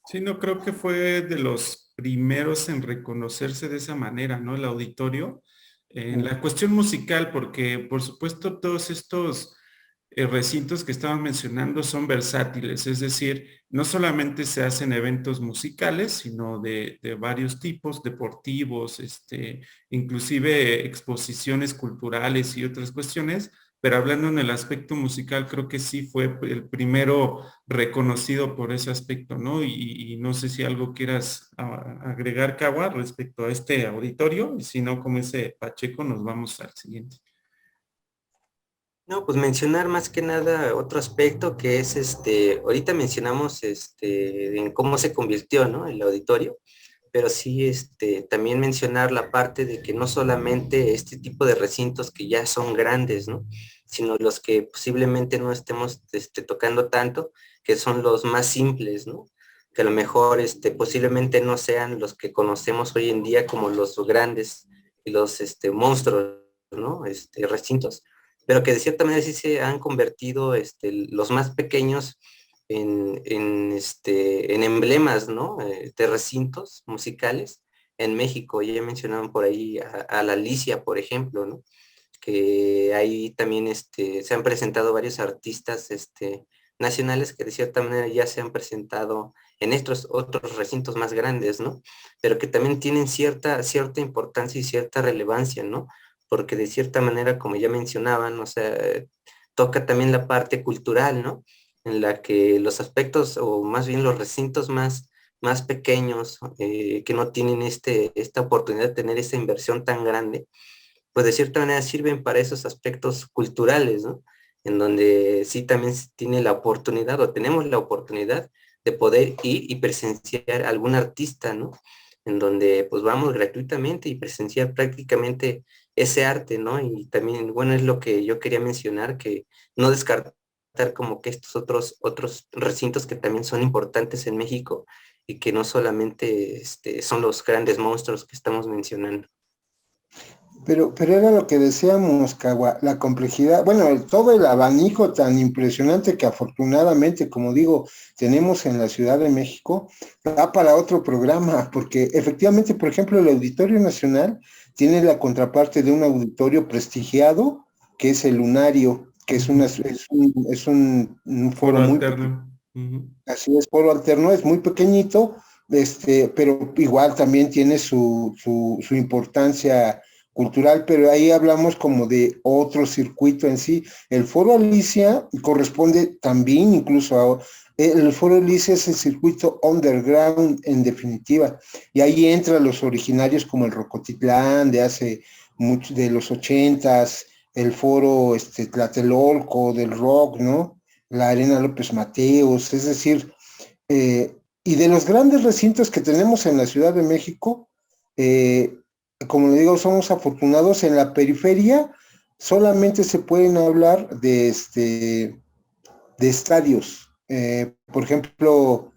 Sí, no creo que fue de los primeros en reconocerse de esa manera, ¿no? El auditorio. En la cuestión musical, porque por supuesto todos estos recintos que estaban mencionando son versátiles, es decir, no solamente se hacen eventos musicales, sino de varios tipos, deportivos, inclusive exposiciones culturales y otras cuestiones, pero hablando en el aspecto musical, creo que sí fue el primero reconocido por ese aspecto, ¿no? Y no sé si algo quieras agregar, Cagua, respecto a este auditorio, y si no, como ese Pacheco, nos vamos al siguiente. No, pues mencionar más que nada otro aspecto que es ahorita mencionamos en cómo se convirtió, ¿no? El auditorio, pero sí también mencionar la parte de que no solamente este tipo de recintos que ya son grandes, ¿no? Sino los que posiblemente no estemos tocando tanto, que son los más simples, ¿no? Que a lo mejor posiblemente no sean los que conocemos hoy en día como los grandes y los monstruos, ¿no? Recintos, pero que de cierta manera sí se han convertido los más pequeños en emblemas, ¿no? De recintos musicales en México. Ya mencionaban por ahí a la Alicia, por ejemplo, ¿no? Que ahí también se han presentado varios artistas nacionales que de cierta manera ya se han presentado en estos otros recintos más grandes, ¿no? Pero que también tienen cierta importancia y cierta relevancia, ¿no? Porque de cierta manera, como ya mencionaban, o sea, toca también la parte cultural, ¿no? En la que los aspectos, o más bien los recintos más pequeños, que no tienen esta oportunidad de tener esa inversión tan grande, pues de cierta manera sirven para esos aspectos culturales, ¿no? En donde sí también se tiene la oportunidad o tenemos la oportunidad de poder ir y presenciar a algún artista, ¿no? En donde pues vamos gratuitamente y presenciar prácticamente ese arte, ¿no? Y también, bueno, es lo que yo quería mencionar, que no descartar como que estos otros recintos que también son importantes en México y que no solamente son los grandes monstruos que estamos mencionando. Pero era lo que decíamos, Cagua, la complejidad, bueno, todo el abanico tan impresionante que afortunadamente, como digo, tenemos en la Ciudad de México, da para otro programa, porque efectivamente, por ejemplo, el Auditorio Nacional tiene la contraparte de un auditorio prestigiado, que es el Lunario, que un Foro foro muy alterno. pequeño, así es, foro alterno, es muy pequeñito, pero igual también tiene su importancia cultural, pero ahí hablamos como de otro circuito en sí. El Foro Alicia corresponde también incluso el Foro Alicia es el circuito underground en definitiva, y ahí entran los originarios como el Rocotitlán de hace mucho, de los 80s, el Foro Tlatelolco del rock, ¿no? La Arena López Mateos, es decir, y de los grandes recintos que tenemos en la Ciudad de México, eh, como le digo, somos afortunados en la periferia, solamente se pueden hablar de estadios. Por ejemplo,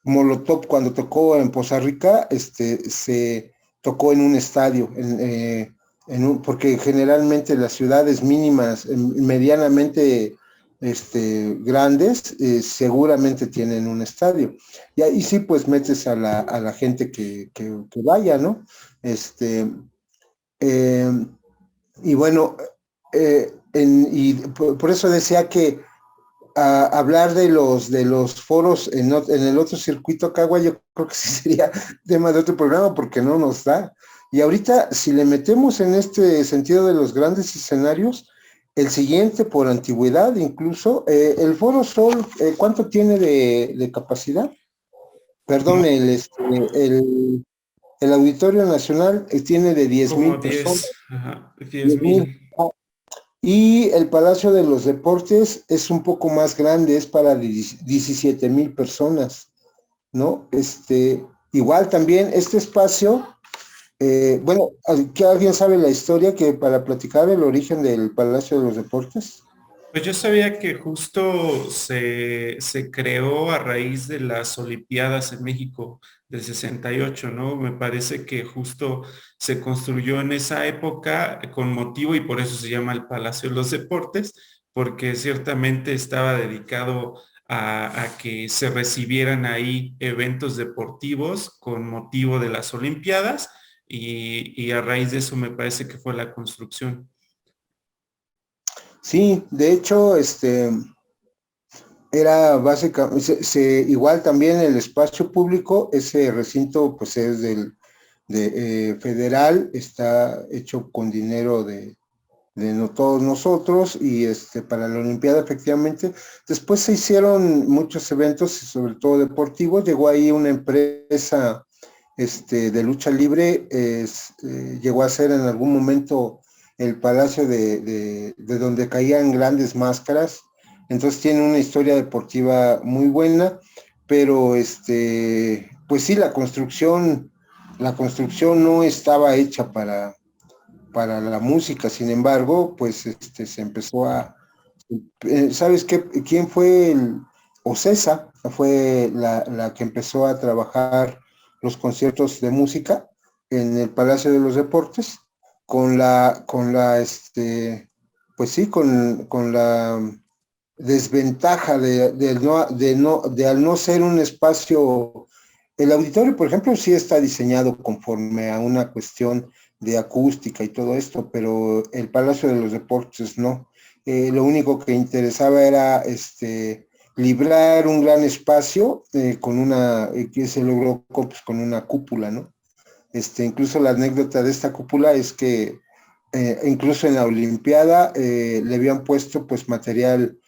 Molotov cuando tocó en Poza Rica, se tocó en un estadio, porque generalmente las ciudades mínimas, medianamente grandes, seguramente tienen un estadio. Y ahí sí, pues metes a la gente que vaya, ¿no? Este, eh, y bueno, por eso decía que hablar de los foros en el otro circuito Cagua, yo creo que sí sería tema de otro programa porque no nos da. Y ahorita, si le metemos en este sentido de los grandes escenarios, el siguiente por antigüedad, incluso, el Foro Sol, ¿cuánto tiene de capacidad? Perdón, el, el Auditorio Nacional tiene de 10,000 Como personas. 10, ajá, 10 10,000. mil. Y el Palacio de los Deportes es un poco más grande, es para 17,000 personas, ¿no? Igual también este espacio, bueno, ¿que alguien sabe la historia que para platicar el origen del Palacio de los Deportes? Pues yo sabía que justo se creó a raíz de las Olimpiadas en México del 68, ¿no? Me parece que justo se construyó en esa época con motivo y por eso se llama el Palacio de los Deportes, porque ciertamente estaba dedicado a que se recibieran ahí eventos deportivos con motivo de las Olimpiadas y a raíz de eso me parece que fue la construcción. Sí, de hecho, era básicamente, igual también el espacio público, ese recinto pues es federal, está hecho con dinero de no todos nosotros y para la Olimpiada efectivamente. Después se hicieron muchos eventos, sobre todo deportivos, llegó ahí una empresa de lucha libre, llegó a ser en algún momento el palacio de donde caían grandes máscaras, entonces tiene una historia deportiva muy buena, pero pues sí, la construcción no estaba hecha para la música, sin embargo, pues se empezó ¿sabes qué? ¿Quién fue Ocesa? Fue la que empezó a trabajar los conciertos de música en el Palacio de los Deportes, pues sí, con la desventaja de al no ser un espacio, el auditorio, por ejemplo, sí está diseñado conforme a una cuestión de acústica y todo esto, pero el Palacio de los Deportes no. Lo único que interesaba era librar un gran espacio que se logró pues, con una cúpula, ¿no? Incluso la anécdota de esta cúpula es que incluso en la Olimpiada le habían puesto pues material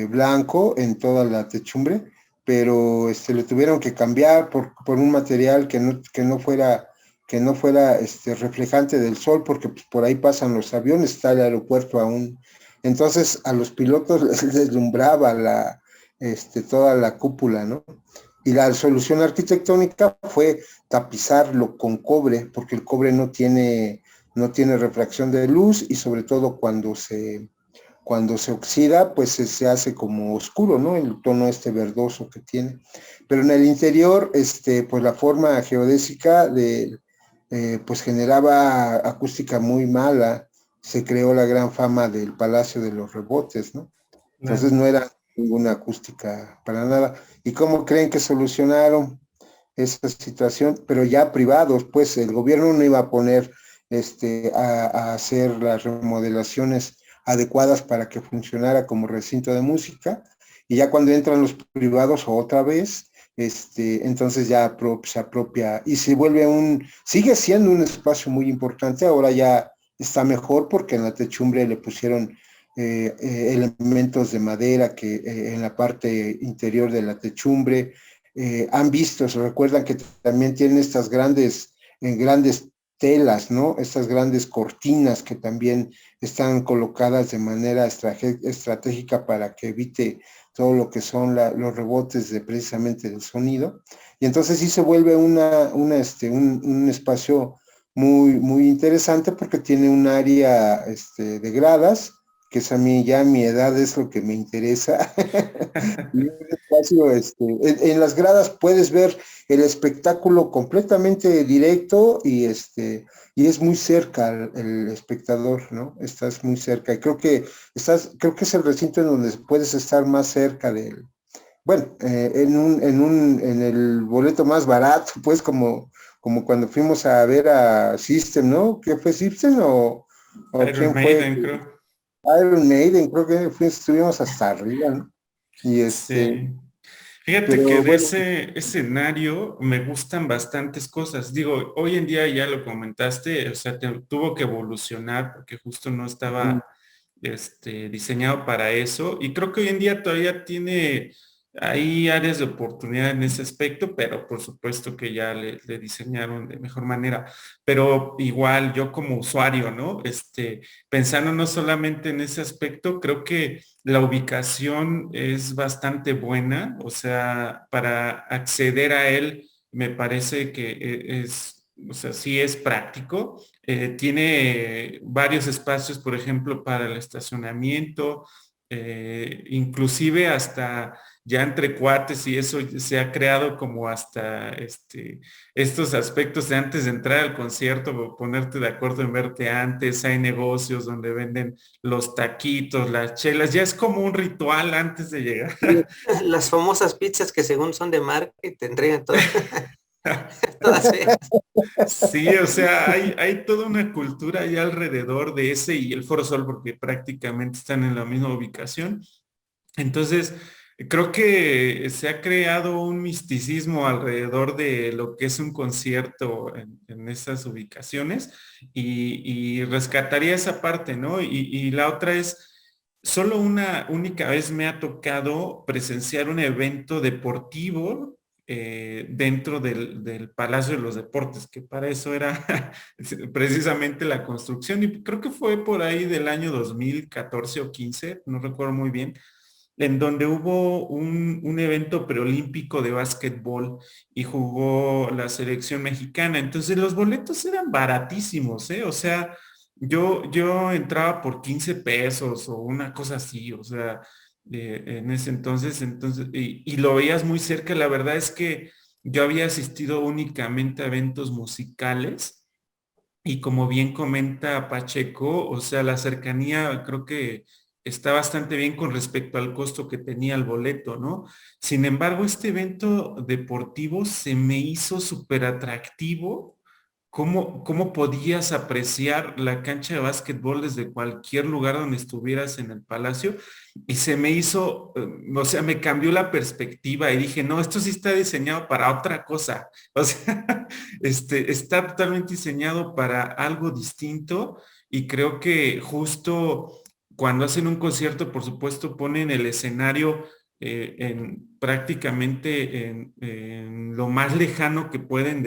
blanco en toda la techumbre, pero lo tuvieron que cambiar por un material que no fuera reflejante del sol, porque pues, por ahí pasan los aviones, está el aeropuerto aún. Entonces a los pilotos les deslumbraba toda la cúpula, ¿no? Y la solución arquitectónica fue tapizarlo con cobre, porque el cobre no tiene refracción de luz y sobre todo cuando se oxida, pues se hace como oscuro, ¿no? El tono verdoso que tiene. Pero en el interior, pues la forma geodésica pues generaba acústica muy mala. Se creó la gran fama del Palacio de los Rebotes, ¿no? Entonces Claro. no era ninguna acústica para nada. ¿Y cómo creen que solucionaron esa situación? Pero ya privados, pues el gobierno no iba a poner a hacer las remodelaciones adecuadas para que funcionara como recinto de música, y ya cuando entran los privados otra vez, entonces ya se apropia y sigue siendo un espacio muy importante, ahora ya está mejor porque en la techumbre le pusieron elementos de madera que en la parte interior de la techumbre han visto, se recuerdan que también tienen estas grandes telas, ¿no? Estas grandes cortinas que también están colocadas de manera estratégica para que evite todo lo que son los rebotes precisamente del sonido. Y entonces sí se vuelve un espacio muy interesante porque tiene un área de gradas, que es a mí ya a mi edad es lo que me interesa. Y un espacio, en las gradas puedes ver el espectáculo completamente directo y es muy cerca el espectador, ¿no? Estás muy cerca y creo que es el recinto en donde puedes estar más cerca del, bueno, en el boleto más barato, pues como cuando fuimos a ver a System, ¿no? ¿Qué fue System o Iron quién fue? Maiden, creo. Iron Maiden, creo que estuvimos hasta arriba, ¿no? Y Sí. Fíjate que pero de bueno, ese escenario me gustan bastantes cosas. Digo, hoy en día ya lo comentaste, o sea, tuvo que evolucionar porque justo no estaba diseñado para eso. Y creo que hoy en día todavía tiene hay áreas de oportunidad en ese aspecto, pero por supuesto que ya le diseñaron de mejor manera. Pero igual yo como usuario, ¿no? Pensando no solamente en ese aspecto, creo que la ubicación es bastante buena, o sea, para acceder a él me parece que o sea, sí es práctico. Tiene varios espacios, por ejemplo, para el estacionamiento, inclusive hasta ya entre cuates y eso se ha creado como hasta estos aspectos de antes de entrar al concierto, o ponerte de acuerdo en verte antes, hay negocios donde venden los taquitos, las chelas, ya es como un ritual antes de llegar. Las famosas pizzas que según son de marca y te entregan todas, todas feas. Sí, o sea, hay toda una cultura ahí alrededor de ese y el Foro Sol porque prácticamente están en la misma ubicación. Entonces, creo que se ha creado un misticismo alrededor de lo que es un concierto en esas ubicaciones y rescataría esa parte, ¿no? Y la otra es, solo una única vez me ha tocado presenciar un evento deportivo dentro del Palacio de los Deportes, que para eso era precisamente la construcción y creo que fue por ahí del año 2014 o 15, no recuerdo muy bien en donde hubo un evento preolímpico de básquetbol y jugó la selección mexicana. Entonces los boletos eran baratísimos, ¿eh? O sea, yo entraba por 15 pesos o una cosa así, o sea, en ese entonces, y lo veías muy cerca. La verdad es que yo había asistido únicamente a eventos musicales. Y como bien comenta Pacheco, o sea, la cercanía creo que está bastante bien con respecto al costo que tenía el boleto, ¿no? Sin embargo, este evento deportivo se me hizo súper atractivo. ¿Cómo podías apreciar la cancha de básquetbol desde cualquier lugar donde estuvieras en el palacio? Y se me hizo, o sea, me cambió la perspectiva y dije, no, esto sí está diseñado para otra cosa. O sea, está totalmente diseñado para algo distinto y creo que justo cuando hacen un concierto, por supuesto, ponen el escenario prácticamente en lo más lejano que pueden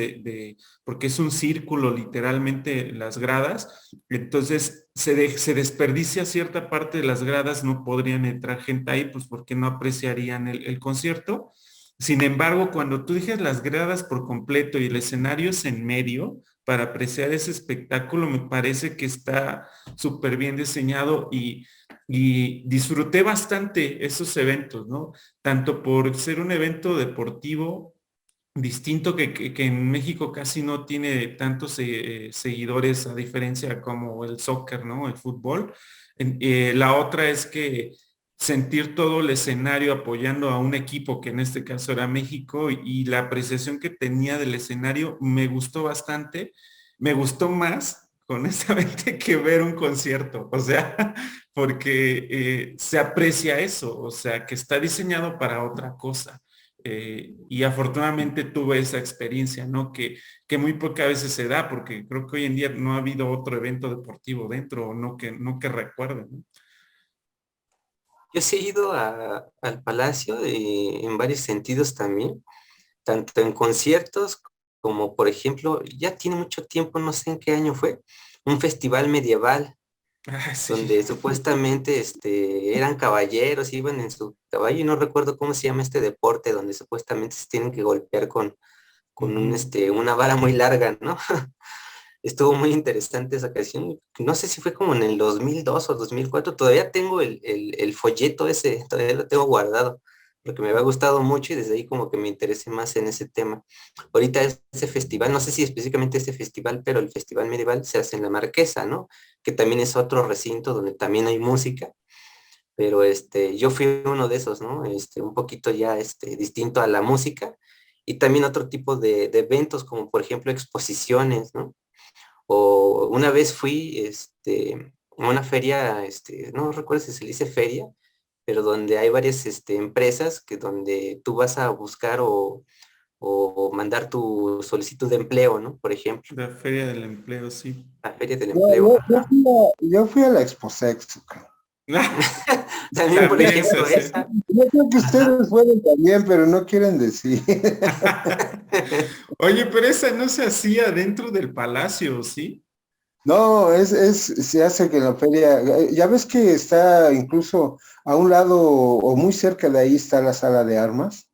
porque es un círculo literalmente las gradas, entonces se desperdicia cierta parte de las gradas, no podrían entrar gente ahí, pues porque no apreciarían el concierto. Sin embargo, cuando tú dejas las gradas por completo y el escenario es en medio, para apreciar ese espectáculo, me parece que está súper bien diseñado y disfruté bastante esos eventos, ¿no? Tanto por ser un evento deportivo distinto que en México casi no tiene tantos seguidores a diferencia como el soccer, ¿no? El fútbol. La otra es que sentir todo el escenario apoyando a un equipo que en este caso era México y la apreciación que tenía del escenario me gustó bastante. Me gustó más, honestamente, que ver un concierto. O sea, porque se aprecia eso, o sea, que está diseñado para otra cosa. Y afortunadamente tuve esa experiencia, ¿no? Que muy pocas veces se da, porque creo que hoy en día no ha habido otro evento deportivo dentro, o no que recuerden, ¿no? Yo sí he ido al Palacio en varios sentidos también, tanto en conciertos como, por ejemplo, ya tiene mucho tiempo, no sé en qué año fue, un festival medieval Ah, sí. donde supuestamente eran caballeros, iban en su caballo y no recuerdo cómo se llama este deporte, donde supuestamente se tienen que golpear con Ujú. una vara muy larga, ¿no? Estuvo muy interesante esa ocasión. No sé si fue como en el 2002 o 2004. Todavía tengo el folleto ese, todavía lo tengo guardado, porque me había gustado mucho y desde ahí como que me interesé más en ese tema. Ahorita ese festival, no sé si específicamente este festival, pero el festival medieval se hace en la Marquesa, ¿no? Que también es otro recinto donde también hay música, pero yo fui uno de esos, ¿no? Un poquito ya distinto a la música y también otro tipo de eventos como por ejemplo exposiciones, ¿no? O una vez fui a una feria, no recuerdo si se le dice feria, pero donde hay varias empresas que donde tú vas a buscar o mandar tu solicitud de empleo, ¿no? Por ejemplo, La Feria del Empleo, sí. la feria del Yo, empleo. yo, yo Ajá. fui a, yo fui a la Exposex, creo. También, por También se ejemplo, hace. esa. Yo creo que Ajá. ustedes fueron también, pero no quieren decir. Oye, pero esa no se hacía dentro del palacio, ¿sí? No, se hace que en la feria, ya ves que está incluso a un lado o muy cerca de ahí está la sala de armas,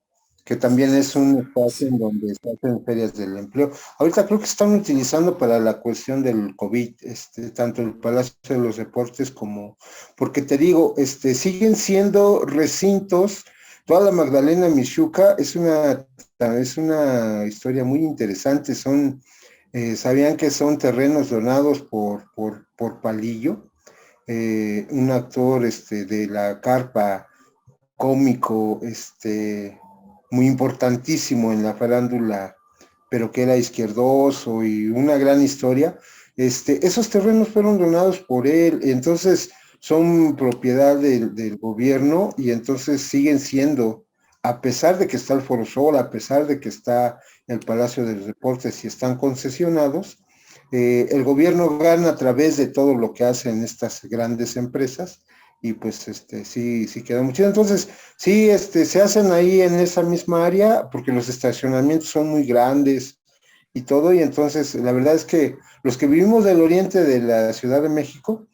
que también es un espacio en Sí. donde se hacen ferias del empleo. Ahorita creo que están utilizando para la cuestión del COVID, tanto el Palacio de los Deportes como, porque te digo, siguen siendo recintos. Toda la Magdalena Michuca es una historia muy interesante. ¿Sabían que son terrenos donados por Palillo? Un actor de la carpa cómico, muy importantísimo en la farándula, pero que era izquierdoso y una gran historia. Esos terrenos fueron donados por él, entonces son propiedad del gobierno y entonces siguen siendo, a pesar de que está el Foro Sol, a pesar de que está el Palacio de los Deportes y están concesionados, el gobierno gana a través de todo lo que hacen estas grandes empresas y pues sí queda muy chido. Entonces, sí, se hacen ahí en esa misma área porque los estacionamientos son muy grandes y todo, y entonces la verdad es que los que vivimos del oriente de la Ciudad de México,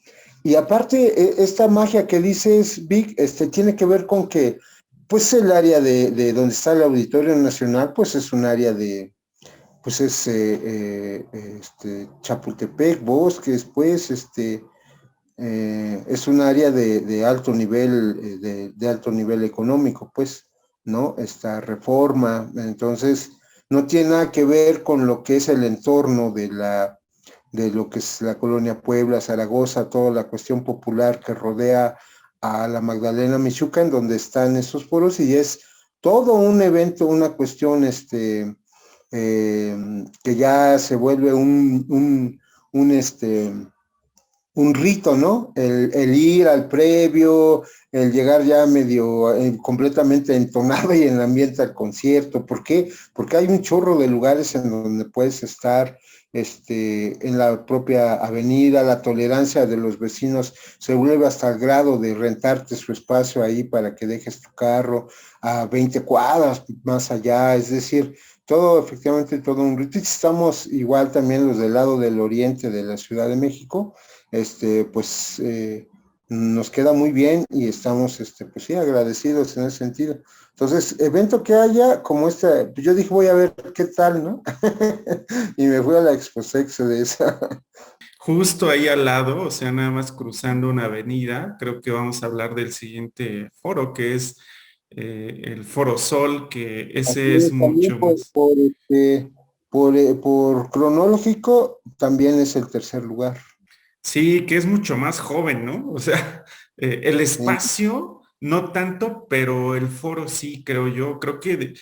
y aparte esta magia que dices, Vic, tiene que ver con que pues el área de donde está el Auditorio Nacional, pues es un área pues es Chapultepec, Bosques, pues es un área de alto nivel, de alto nivel económico, pues, ¿no? Esta reforma, entonces, no tiene nada que ver con lo que es el entorno de lo que es la colonia Puebla, Zaragoza, toda la cuestión popular que rodea a la Magdalena Michuca, en donde están esos foros, y es todo un evento, una cuestión, que ya se vuelve un rito, ¿no? El ir al previo, el llegar ya medio completamente entonado y en el ambiente al concierto. ¿Por qué? Porque hay un chorro de lugares en donde puedes estar, en la propia avenida, la tolerancia de los vecinos se vuelve hasta el grado de rentarte su espacio ahí para que dejes tu carro a 20 cuadras más allá, es decir, todo efectivamente todo un rito. Estamos igual también los del lado del oriente de la Ciudad de México, pues nos queda muy bien y estamos, pues sí, agradecidos en ese sentido. Entonces, evento que haya, como pues yo dije, voy a ver qué tal, ¿no? Y me fui a la Exposex de esa. Justo ahí al lado, o sea, nada más cruzando una avenida, creo que vamos a hablar del siguiente foro, que es el Foro Sol, que Así ese es es, también mucho más. por cronológico, también es el tercer lugar. Sí, que es mucho más joven, ¿no? O sea, el En espacio no tanto, pero el foro sí, creo yo. Creo que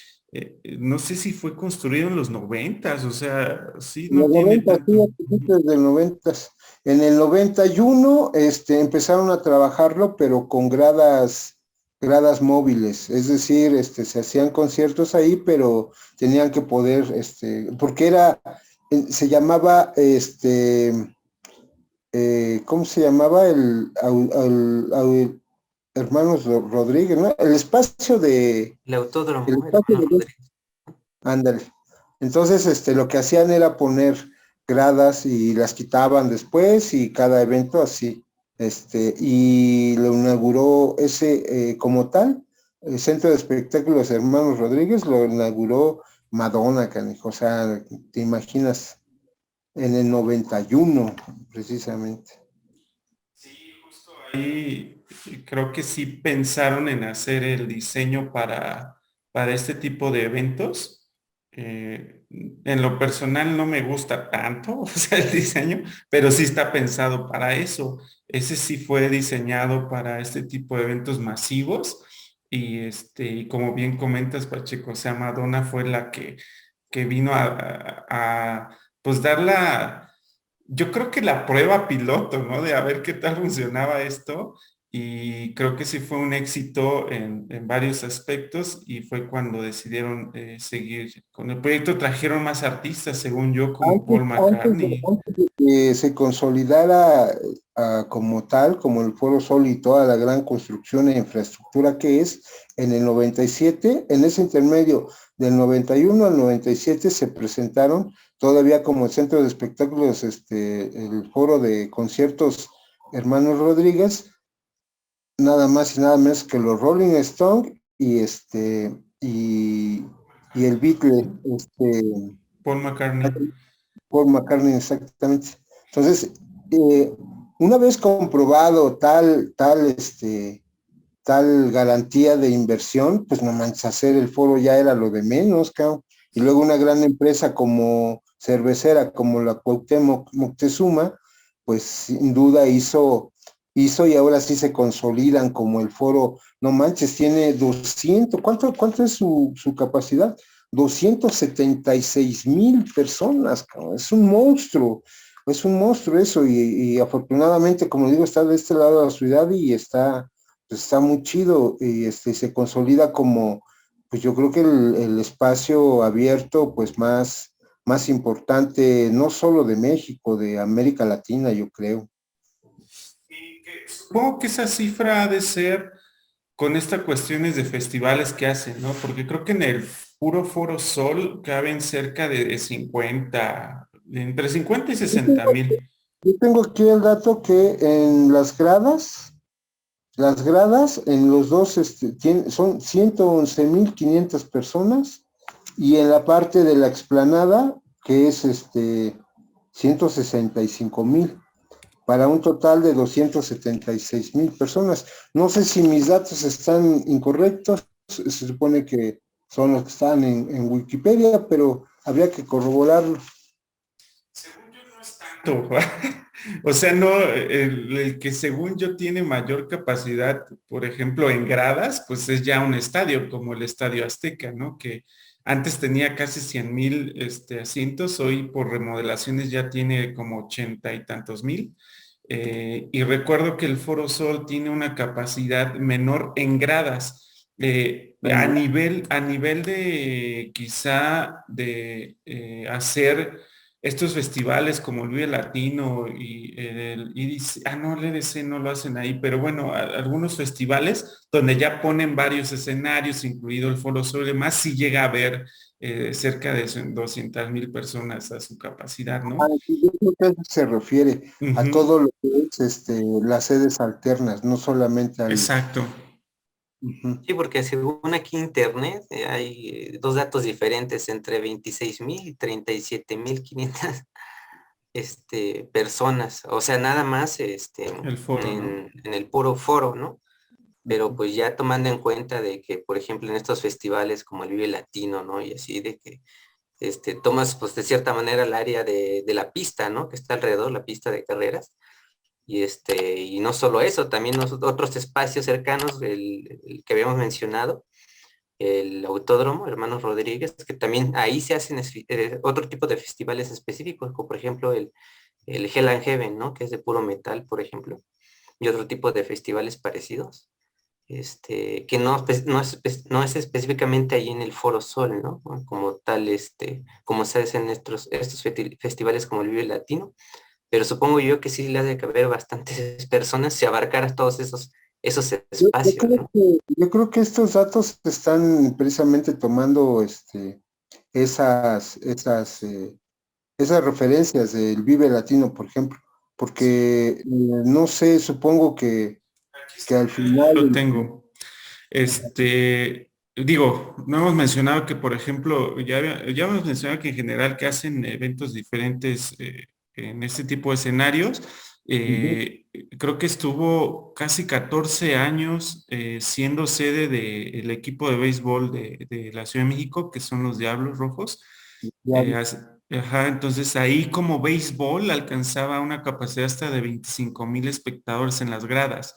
no sé si fue construido en los 90, o sea, sí, no los tiene 90, sí, tanto. a principios del 90. En el 91, empezaron a trabajarlo, pero con gradas móviles, es decir, se hacían conciertos ahí, pero tenían que poder, porque se llamaba, ¿cómo se llamaba? Hermanos Rodríguez, ¿no? El El autódromo, espacio hermano de Rodríguez. Ándale. Entonces, lo que hacían era poner gradas y las quitaban después y cada evento así. Y lo inauguró como tal, el Centro de Espectáculos Hermanos Rodríguez lo inauguró Madonna, canijo. O sea, te imaginas, en el 91, precisamente. Sí, justo ahí creo que sí pensaron en hacer el diseño para este tipo de eventos. En lo personal no me gusta tanto, o sea, el diseño, pero sí está pensado para eso. Ese sí fue diseñado para este tipo de eventos masivos. Y como bien comentas, Pacheco, o sea, Madonna fue la que vino pues dar yo creo que la prueba piloto, ¿no? De a ver qué tal funcionaba esto. y creo que sí fue un éxito en varios aspectos y fue cuando decidieron seguir con el proyecto. Trajeron más artistas, según yo, como Antes, Paul antes de, McCartney. antes de que se consolidara como tal, como el Foro Sol y toda la gran construcción e infraestructura que es, en el 97, en ese intermedio del 91 al 97 se presentaron todavía como centro de espectáculos el foro de conciertos Hermanos Rodríguez, nada más y nada menos que los Rolling Stones y, y el Beatle, Paul McCartney. Paul McCartney, exactamente. Entonces, eh, una vez comprobado tal garantía de inversión, pues no manches, hacer el foro ya era lo de menos, cabrón. Y luego una gran empresa como cervecera, como la Cuauhtémoc Moctezuma, pues sin duda hizo y ahora sí se consolidan como el foro, no manches, tiene 200, ¿cuánto es su capacidad? 276,000 personas, cabrón. Es un monstruo eso, y afortunadamente, como digo, está de este lado de la ciudad y está muy chido y se consolida como, pues yo creo que el espacio abierto, pues más importante, no solo de México, de América Latina, yo creo. Y supongo que esa cifra ha de ser con estas cuestiones de festivales que hacen, ¿no? Porque creo que en el puro Foro Sol caben cerca de 50, entre 50 y 60,000. Yo tengo aquí el dato que en las gradas en los dos son 111,500 personas y en la parte de la explanada, que es 165,000, para un total de 276,000 personas. No sé si mis datos están incorrectos, se supone que son los que están en Wikipedia, pero habría que corroborarlo. Según yo no es tanto. O sea, no, el que según yo tiene mayor capacidad, por ejemplo, en gradas, pues es ya un estadio, como el Estadio Azteca, ¿no? Que antes tenía casi 100,000 asientos, hoy por remodelaciones ya tiene como 80 y tantos mil. Y recuerdo que el Foro Sol tiene una capacidad menor en gradas. A nivel de quizá de hacer estos festivales como el Vive Latino y el IDC, no, el EDC no lo hacen ahí, pero bueno, algunos festivales donde ya ponen varios escenarios, incluido el Foro Sol y demás, sí llega a haber cerca de 200,000 personas a su capacidad, ¿no? Yo creo que a eso se refiere a Ujú. todo lo que es las sedes alternas, no solamente al... Exacto. Ujú. Sí, porque según aquí internet hay dos datos diferentes entre 26,000 y 37,500 personas. O sea, nada más El foro, ¿no? en el puro foro, ¿no? Pero pues ya tomando en cuenta de que, por ejemplo, en estos festivales como el Vive Latino, ¿no? Y así de que tomas pues de cierta manera el área de la pista, ¿no? Que está alrededor, la pista de carreras. Y no solo eso, también otros espacios cercanos, el que habíamos mencionado, el Autódromo, Hermanos Rodríguez, que también ahí se hacen otro tipo de festivales específicos, como por ejemplo el Hell and Heaven, ¿no? Que es de puro metal, por ejemplo, y otro tipo de festivales parecidos, que no es específicamente ahí en el Foro Sol, ¿no? Como tal, como se hacen estos festivales como el Vive Latino, pero supongo yo que sí le ha de caber bastantes personas si abarcara todos esos espacios, ¿no? Yo creo que estos datos están precisamente tomando esas referencias del Vive Latino, por ejemplo, porque no sé, supongo que al final... Lo tengo. Digo, no hemos mencionado que, por ejemplo, ya hemos mencionado que en general que hacen eventos diferentes en este tipo de escenarios. Ujú. Eh, Creo que estuvo casi 14 años siendo sede del equipo de béisbol de la Ciudad de México, que son los Diablos Rojos. Ya, Ajá, entonces ahí como béisbol alcanzaba una capacidad hasta de 25,000 espectadores en las gradas,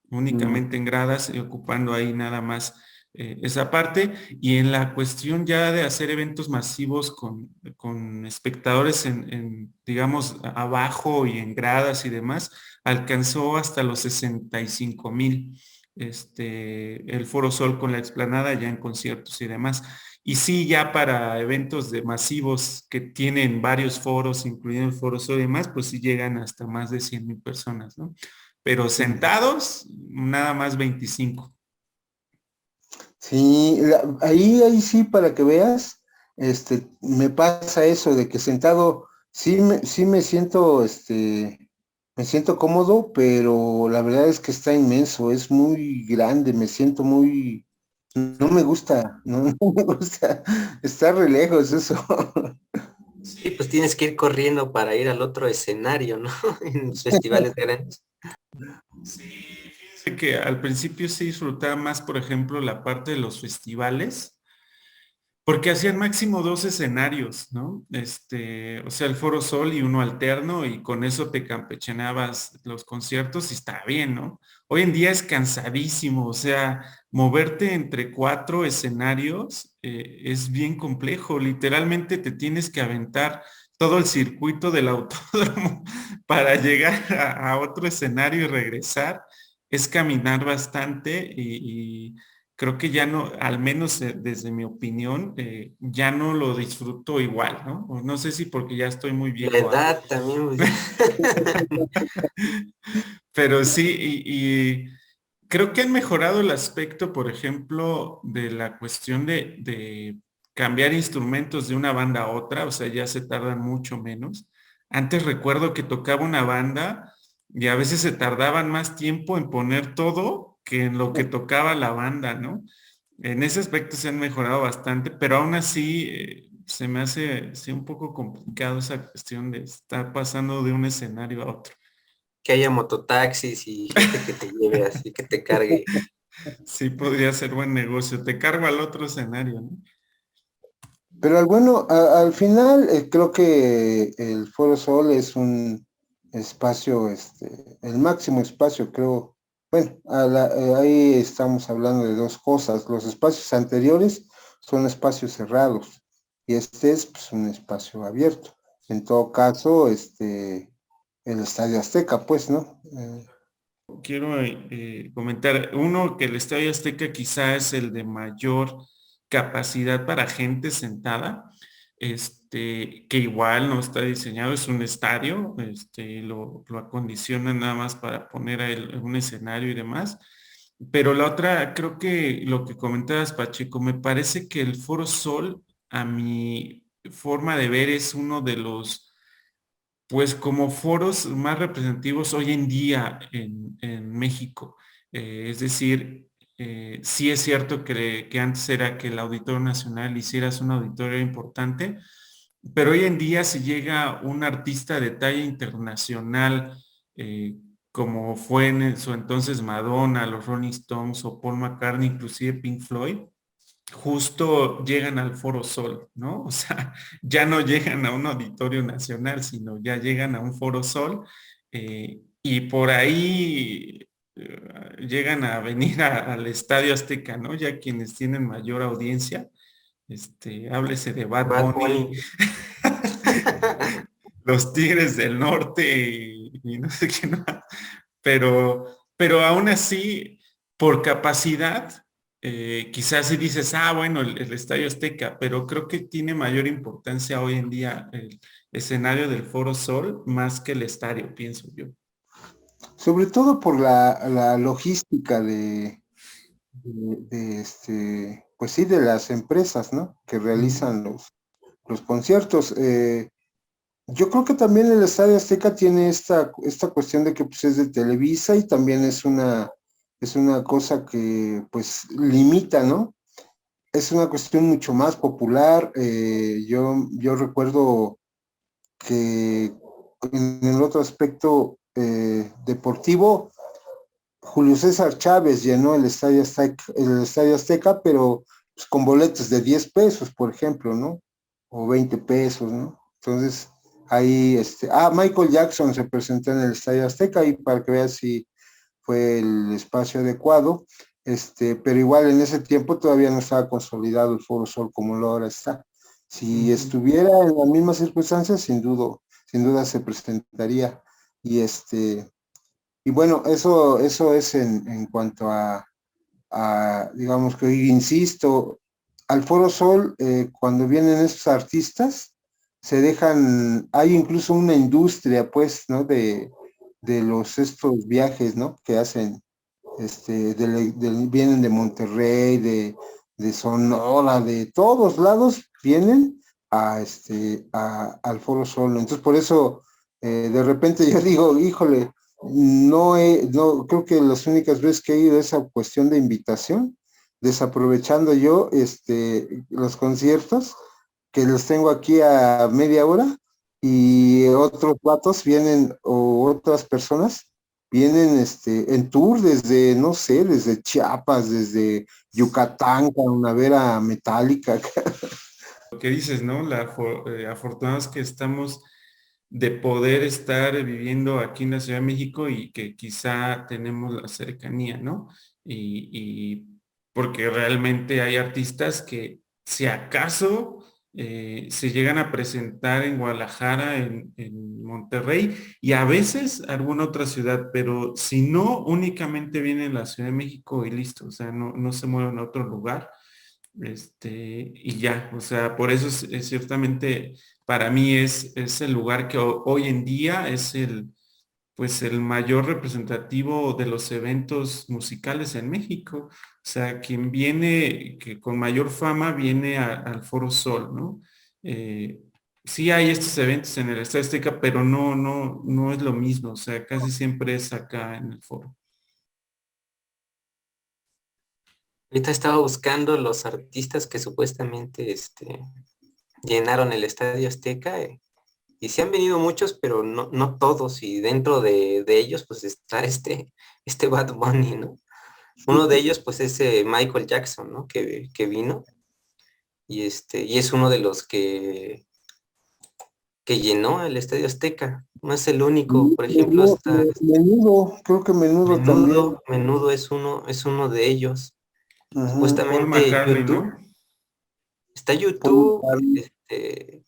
mm, únicamente en gradas y ocupando ahí nada más. esa parte. Y en la cuestión ya de hacer eventos masivos con espectadores digamos, abajo y en gradas y demás, alcanzó hasta los 65,000, el Foro Sol con la explanada ya en conciertos y demás. Y sí, ya para eventos de masivos que tienen varios foros, incluyendo el Foro Sol y demás, pues sí llegan hasta más de 100,000 personas, ¿no? Pero sentados, nada más 25. Sí, ahí sí, para que veas, me pasa eso de que sentado sí me siento cómodo, pero la verdad es que está inmenso, es muy grande, me siento muy, no me gusta, no, no me gusta, está re lejos eso. Sí, pues tienes que ir corriendo para ir al otro escenario, ¿no? En los festivales grandes. Sí, fíjense que al principio sí disfrutaba más, por ejemplo, la parte de los festivales, porque hacían máximo 2 escenarios, ¿no? O sea, el Foro Sol y uno alterno, y con eso te campechaneabas los conciertos y está bien, ¿no? Hoy en día es cansadísimo, o sea, moverte entre 4 escenarios es bien complejo. Literalmente te tienes que aventar todo el circuito del autódromo para llegar a otro escenario y regresar. Es caminar bastante y creo que ya no, al menos desde mi opinión, ya no lo disfruto igual, ¿no? O no sé si porque ya estoy muy La viejo. edad también, pues, Pero sí, y creo que han mejorado el aspecto, por ejemplo, de la cuestión de cambiar instrumentos de una banda a otra, o sea, ya se tardan mucho menos. Antes recuerdo que tocaba una banda y a veces se tardaban más tiempo en poner todo que en lo que tocaba la banda, ¿no? En ese aspecto se han mejorado bastante, pero aún así se me hace sí, un poco complicado esa cuestión de estar pasando de un escenario a otro. que haya mototaxis y gente que te lleve así, que te cargue. Sí, podría ser buen negocio. Te cargo al otro escenario, ¿no? Pero al final creo que el Foro Sol es un espacio, el máximo espacio, creo. Bueno, ahí estamos hablando de dos cosas. Los espacios anteriores son espacios cerrados y este es pues, un espacio abierto. En todo caso, el Estadio Azteca, pues, ¿no? Quiero comentar, uno, que el Estadio Azteca quizá es el de mayor capacidad para gente sentada, que igual no está diseñado, es un estadio, lo acondicionan nada más para poner un escenario y demás. Pero la otra, creo que lo que comentabas, Pacheco, me parece que el Foro Sol, a mi forma de ver, es uno de los pues como foros más representativos hoy en día en México. Es decir, sí es cierto que antes era que el Auditorio Nacional hicieras un auditorio importante, pero hoy en día si llega un artista de talla internacional, eh, como fue en su entonces Madonna, los Rolling Stones o Paul McCartney, inclusive Pink Floyd, justo llegan al Foro Sol, ¿no? O sea, ya no llegan a un auditorio nacional, sino ya llegan a un Foro Sol, y por ahí llegan a venir al Estadio Azteca, ¿no? Ya quienes tienen mayor audiencia, háblese de Bad Bad Bunny, Bunny. los Tigres del Norte y no sé qué más, pero aún así, por capacidad, quizás si dices, bueno, el Estadio Azteca, pero creo que tiene mayor importancia hoy en día el escenario del Foro Sol más que el estadio, pienso yo. Sobre todo por la logística pues sí, de las empresas, ¿no? Que realizan los conciertos. Yo creo que también el Estadio Azteca tiene esta cuestión de que pues, es de Televisa y también es una cosa que pues limita, ¿no? Es una cuestión mucho más popular. Yo recuerdo que en el otro aspecto deportivo, Julio César Chávez llenó el Estadio Azteca, pero pues, con boletos de 10 pesos, por ejemplo, ¿no? O 20 pesos, ¿no? Entonces, ahí, Michael Jackson se presentó en el Estadio Azteca y para que veas si fue el espacio adecuado, pero igual en ese tiempo todavía no estaba consolidado el Foro Sol como lo ahora está. Si estuviera en las mismas circunstancias, sin duda se presentaría. Y y bueno, eso es en cuanto digamos que insisto, al Foro Sol, cuando vienen estos artistas, hay incluso una industria, pues, ¿no? De estos viajes, ¿no? Que hacen, vienen de Monterrey, de Sonora, de todos lados, vienen al Foro Sol. Entonces, por eso, de repente yo digo, híjole, no, creo que las únicas veces que he ido a esa cuestión de invitación, desaprovechando yo los conciertos, que los tengo aquí a media hora, y otros vatos vienen, o otras personas vienen en tour desde, no sé, desde Chiapas, desde Yucatán, con una vera metálica. Lo que dices, ¿no? Afortunados que estamos de poder estar viviendo aquí en la Ciudad de México y que quizá tenemos la cercanía, ¿no? Y porque realmente hay artistas que si acaso se llegan a presentar en Guadalajara, en Monterrey y a veces alguna otra ciudad, pero si no, únicamente vienen a la Ciudad de México y listo, o sea, no se mueven a otro lugar. Y ya, o sea, por eso es ciertamente para mí es el lugar que hoy en día es pues el mayor representativo de los eventos musicales en México. O sea, quien viene, que con mayor fama viene al Foro Sol, ¿no? Eh, sí hay estos eventos en el Estadio Azteca, pero no es lo mismo. O sea, casi siempre es acá en el Foro. Ahorita estaba buscando los artistas que supuestamente llenaron el Estadio Azteca, y sí han venido muchos, pero no todos, y dentro de ellos pues está este Bad Bunny, ¿no? Uno de ellos pues es Michael Jackson, ¿no? Que vino, y es uno de los que llenó el Estadio Azteca. No es el único, por ejemplo, está Menudo, creo que Menudo también. Menudo es uno de ellos. Ajá. Paul Supuestamente McCartney, YouTube, ¿no? está Paul YouTube, McCartney.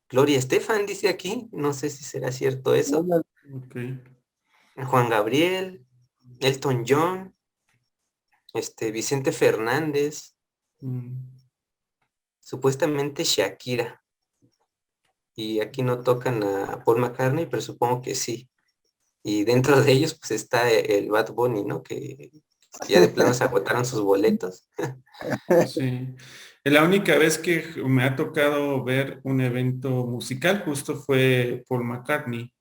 Gloria Estefan dice aquí, no sé si será cierto eso. Ok. Juan Gabriel, Elton John, Vicente Fernández, Mm. supuestamente Shakira. Y aquí no tocan a Paul McCartney, pero supongo que sí. Y dentro de ellos pues está el Bad Bunny, ¿no? Que ya de plano se agotaron sus boletos. Sí. La única vez que me ha tocado ver un evento musical justo fue Paul McCartney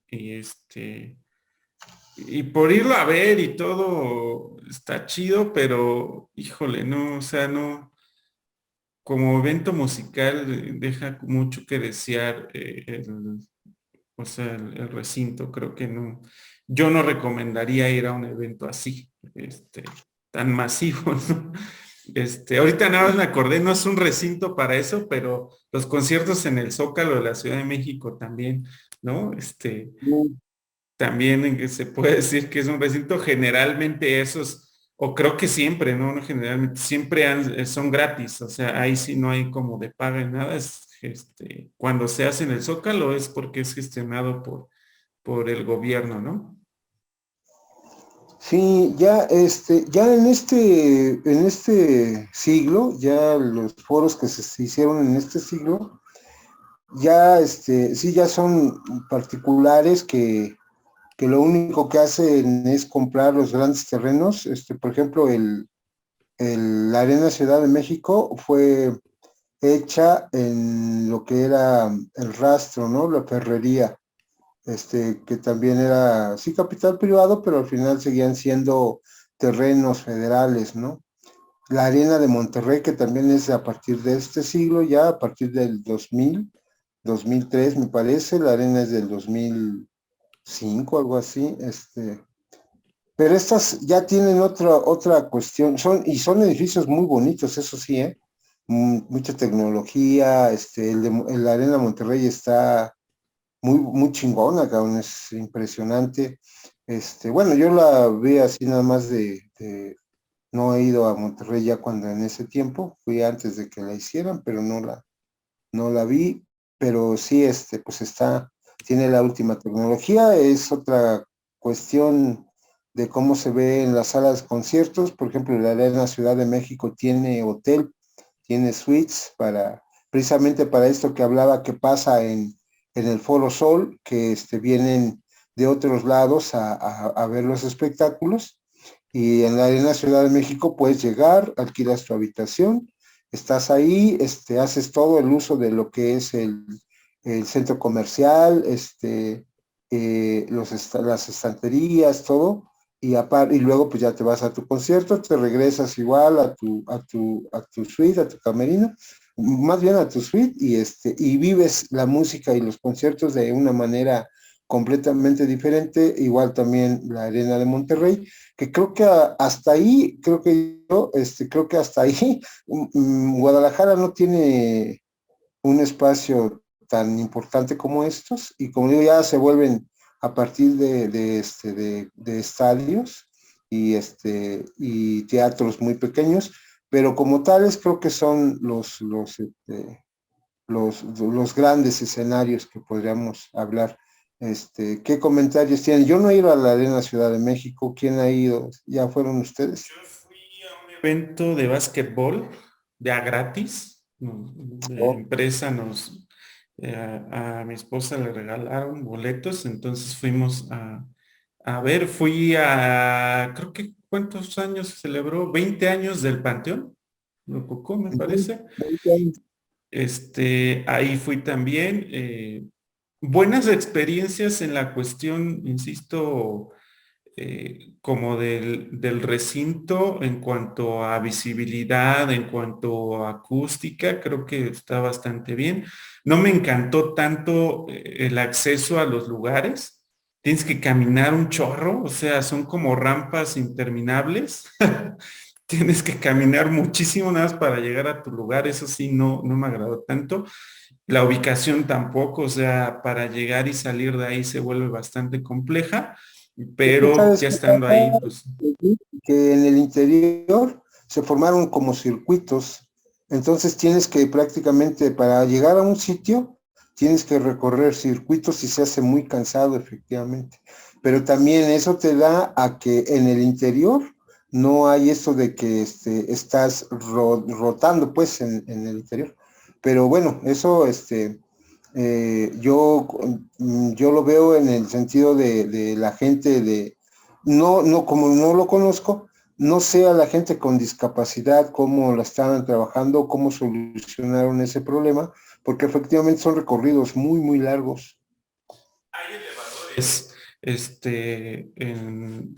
y por irlo a ver y todo está chido, pero híjole, no, o sea, no, como evento musical deja mucho que desear o sea, el recinto, creo que no, yo no recomendaría ir a un evento así, tan masivo, ¿no? Ahorita nada más me acordé, no es un recinto para eso, pero los conciertos en el Zócalo de la Ciudad de México también, ¿no? También en que se puede decir que es un recinto, generalmente esos, o creo que siempre, ¿no? No generalmente, siempre son gratis, o sea, ahí sí no hay como de paga ni nada, cuando se hace en el Zócalo es porque es gestionado por el gobierno, ¿no? Sí, ya en este siglo, ya los foros que se hicieron en este siglo, ya sí, ya son particulares que lo único que hacen es comprar los grandes terrenos. Por ejemplo, la Arena Ciudad de México fue hecha en lo que era el rastro, ¿no? La ferrería, que también era, sí, capital privado, pero al final seguían siendo terrenos federales, ¿no? La Arena de Monterrey, que también es a partir de este siglo, ya a partir del 2003 me parece, la Arena es del 2005, algo así, pero estas ya tienen otra cuestión, son edificios muy bonitos, eso sí, ¿eh? Mucha tecnología, la Arena Monterrey está muy chingona, cabrón, es impresionante. Bueno, yo la vi así nada más No he ido a Monterrey ya cuando en ese tiempo, fui antes de que la hicieran, pero no la vi, pero sí, pues tiene la última tecnología, es otra cuestión de cómo se ve en las salas de conciertos. Por ejemplo, la Arena Ciudad de México tiene hotel, tiene suites precisamente para esto que hablaba que pasa en el Foro Sol, que vienen de otros lados a ver los espectáculos. Y en la Arena Ciudad de México puedes llegar, alquilas tu habitación, estás ahí, haces todo el uso de lo que es el centro comercial, las estanterías, todo, y luego pues ya te vas a tu concierto, te regresas igual a tu suite, a tu camerino, más bien a tu suite, y vives la música y los conciertos de una manera completamente diferente. Igual también la Arena de Monterrey, que creo que hasta ahí, creo que hasta ahí, Guadalajara no tiene un espacio tan importante como estos, y como digo, ya se vuelven a partir de estadios y teatros muy pequeños, pero como tales creo que son los grandes escenarios que podríamos hablar. ¿Qué comentarios tienen? Yo no he ido a la Arena Ciudad de México. ¿Quién ha ido? ¿Ya fueron ustedes? Yo fui a un evento de básquetbol, ya gratis. La Oh, empresa a mi esposa le regalaron boletos, entonces fuimos a ver, creo que ¿cuántos años se celebró? 20 años del Panteón, Rococó, me parece. 20 años. Ahí fui también. Buenas experiencias en la cuestión, insisto, como del recinto en cuanto a visibilidad, en cuanto a acústica, creo que está bastante bien. No me encantó tanto el acceso a los lugares. Tienes que caminar un chorro, o sea, son como rampas interminables. Tienes que caminar muchísimo nada más para llegar a tu lugar. Eso sí, no me agradó tanto. La ubicación tampoco, o sea, para llegar y salir de ahí se vuelve bastante compleja, Es que pero sabes ya qué estando pasa, ahí, pues que en el interior se formaron como circuitos. Entonces tienes que prácticamente para llegar a un sitio, tienes que recorrer circuitos y se hace muy cansado efectivamente. Pero también eso te da a que en el interior no hay eso de que estás rotando pues en el interior. Pero bueno, eso yo lo veo en el sentido de la gente no, como no lo conozco, no sé a la gente con discapacidad cómo la estaban trabajando, cómo solucionaron ese problema, porque efectivamente son recorridos muy, muy largos. hay elevadores,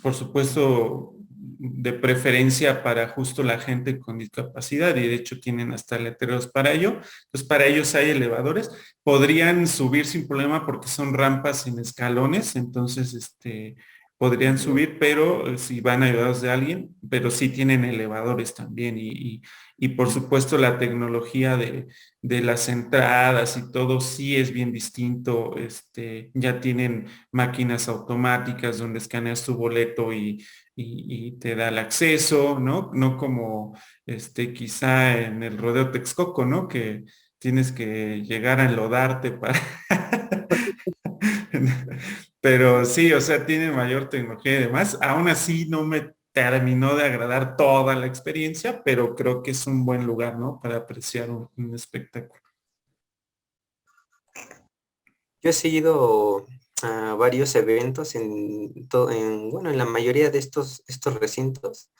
por supuesto, de preferencia para justo la gente con discapacidad y de hecho tienen hasta letreros para ello. Entonces, para ellos hay elevadores. Podrían subir sin problema porque son rampas sin escalones, entonces, podrían subir, pero si van ayudados de alguien, pero sí tienen elevadores también y por supuesto la tecnología de las entradas y todo sí es bien distinto. Ya tienen máquinas automáticas donde escaneas tu boleto y te da el acceso, ¿no? No como quizá en el Rodeo Texcoco, ¿no? Que tienes que llegar a enlodarte para... Pero sí, o sea, tiene mayor tecnología y demás. Aún así no me terminó de agradar toda la experiencia, pero creo que es un buen lugar, ¿no? Para apreciar un espectáculo. Yo he seguido a varios eventos bueno, en la mayoría de estos recintos.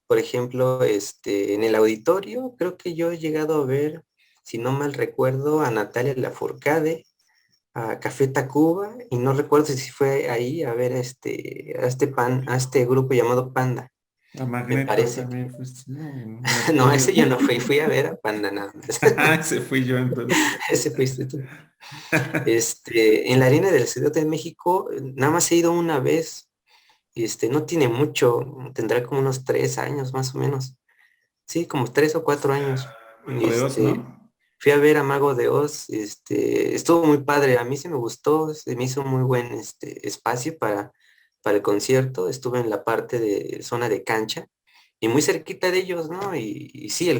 Por ejemplo, en el auditorio, creo que yo he llegado a ver, si no mal recuerdo, a Natalia Lafourcade, a Café Tacuba, y no recuerdo si fue ahí a ver a este grupo llamado Panda. A Me Magneto parece que, también fuiste, ¿no? no, Mercurio. ese yo no fui a ver a Panda nada más. Ese fui yo entonces. Ese fuiste tú. En la Arena del Ciudad de México, nada más he ido una vez. No tiene mucho, tendrá como unos 3 años más o menos. Sí, como 3 o 4 años. Mago de Oz, ¿no? Fui a ver a Mago de Oz. Estuvo muy padre. A mí sí me gustó, se me hizo muy buen espacio para el concierto. Estuve en la parte de zona de cancha y muy cerquita de ellos, ¿no? Y sí, el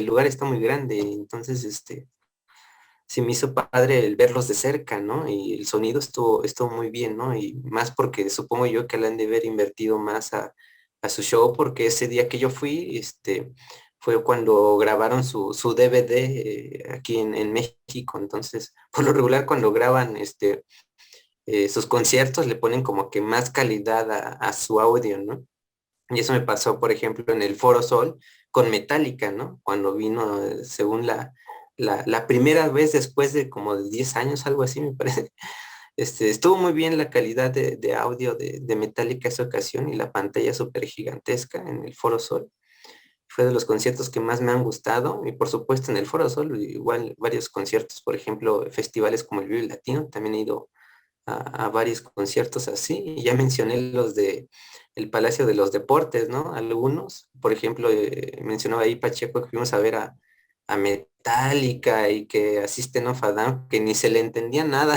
lugar está muy grande, entonces, sí me hizo padre el verlos de cerca, ¿no? Y el sonido estuvo muy bien, ¿no? Y más porque supongo yo que le han de haber invertido más a su show, porque ese día que yo fui, fue cuando grabaron su DVD aquí en México. Entonces, por lo regular, cuando graban sus conciertos, le ponen como que más calidad a su audio, ¿no? Y eso me pasó, por ejemplo, en el Foro Sol con Metallica, ¿no? Cuando vino, según la primera vez después de como de 10 años, algo así, me parece. Estuvo muy bien la calidad de audio de Metallica esa ocasión y la pantalla súper gigantesca en el Foro Sol. Fue de los conciertos que más me han gustado y por supuesto en el Foro Sol igual varios conciertos, por ejemplo, festivales como el Vive Latino, también he ido a varios conciertos así. Y ya mencioné los de el Palacio de los Deportes, ¿no? Algunos, por ejemplo, mencionaba ahí Pacheco que fuimos a ver a Metallica y que asisten a Fadam, que ni se le entendía nada.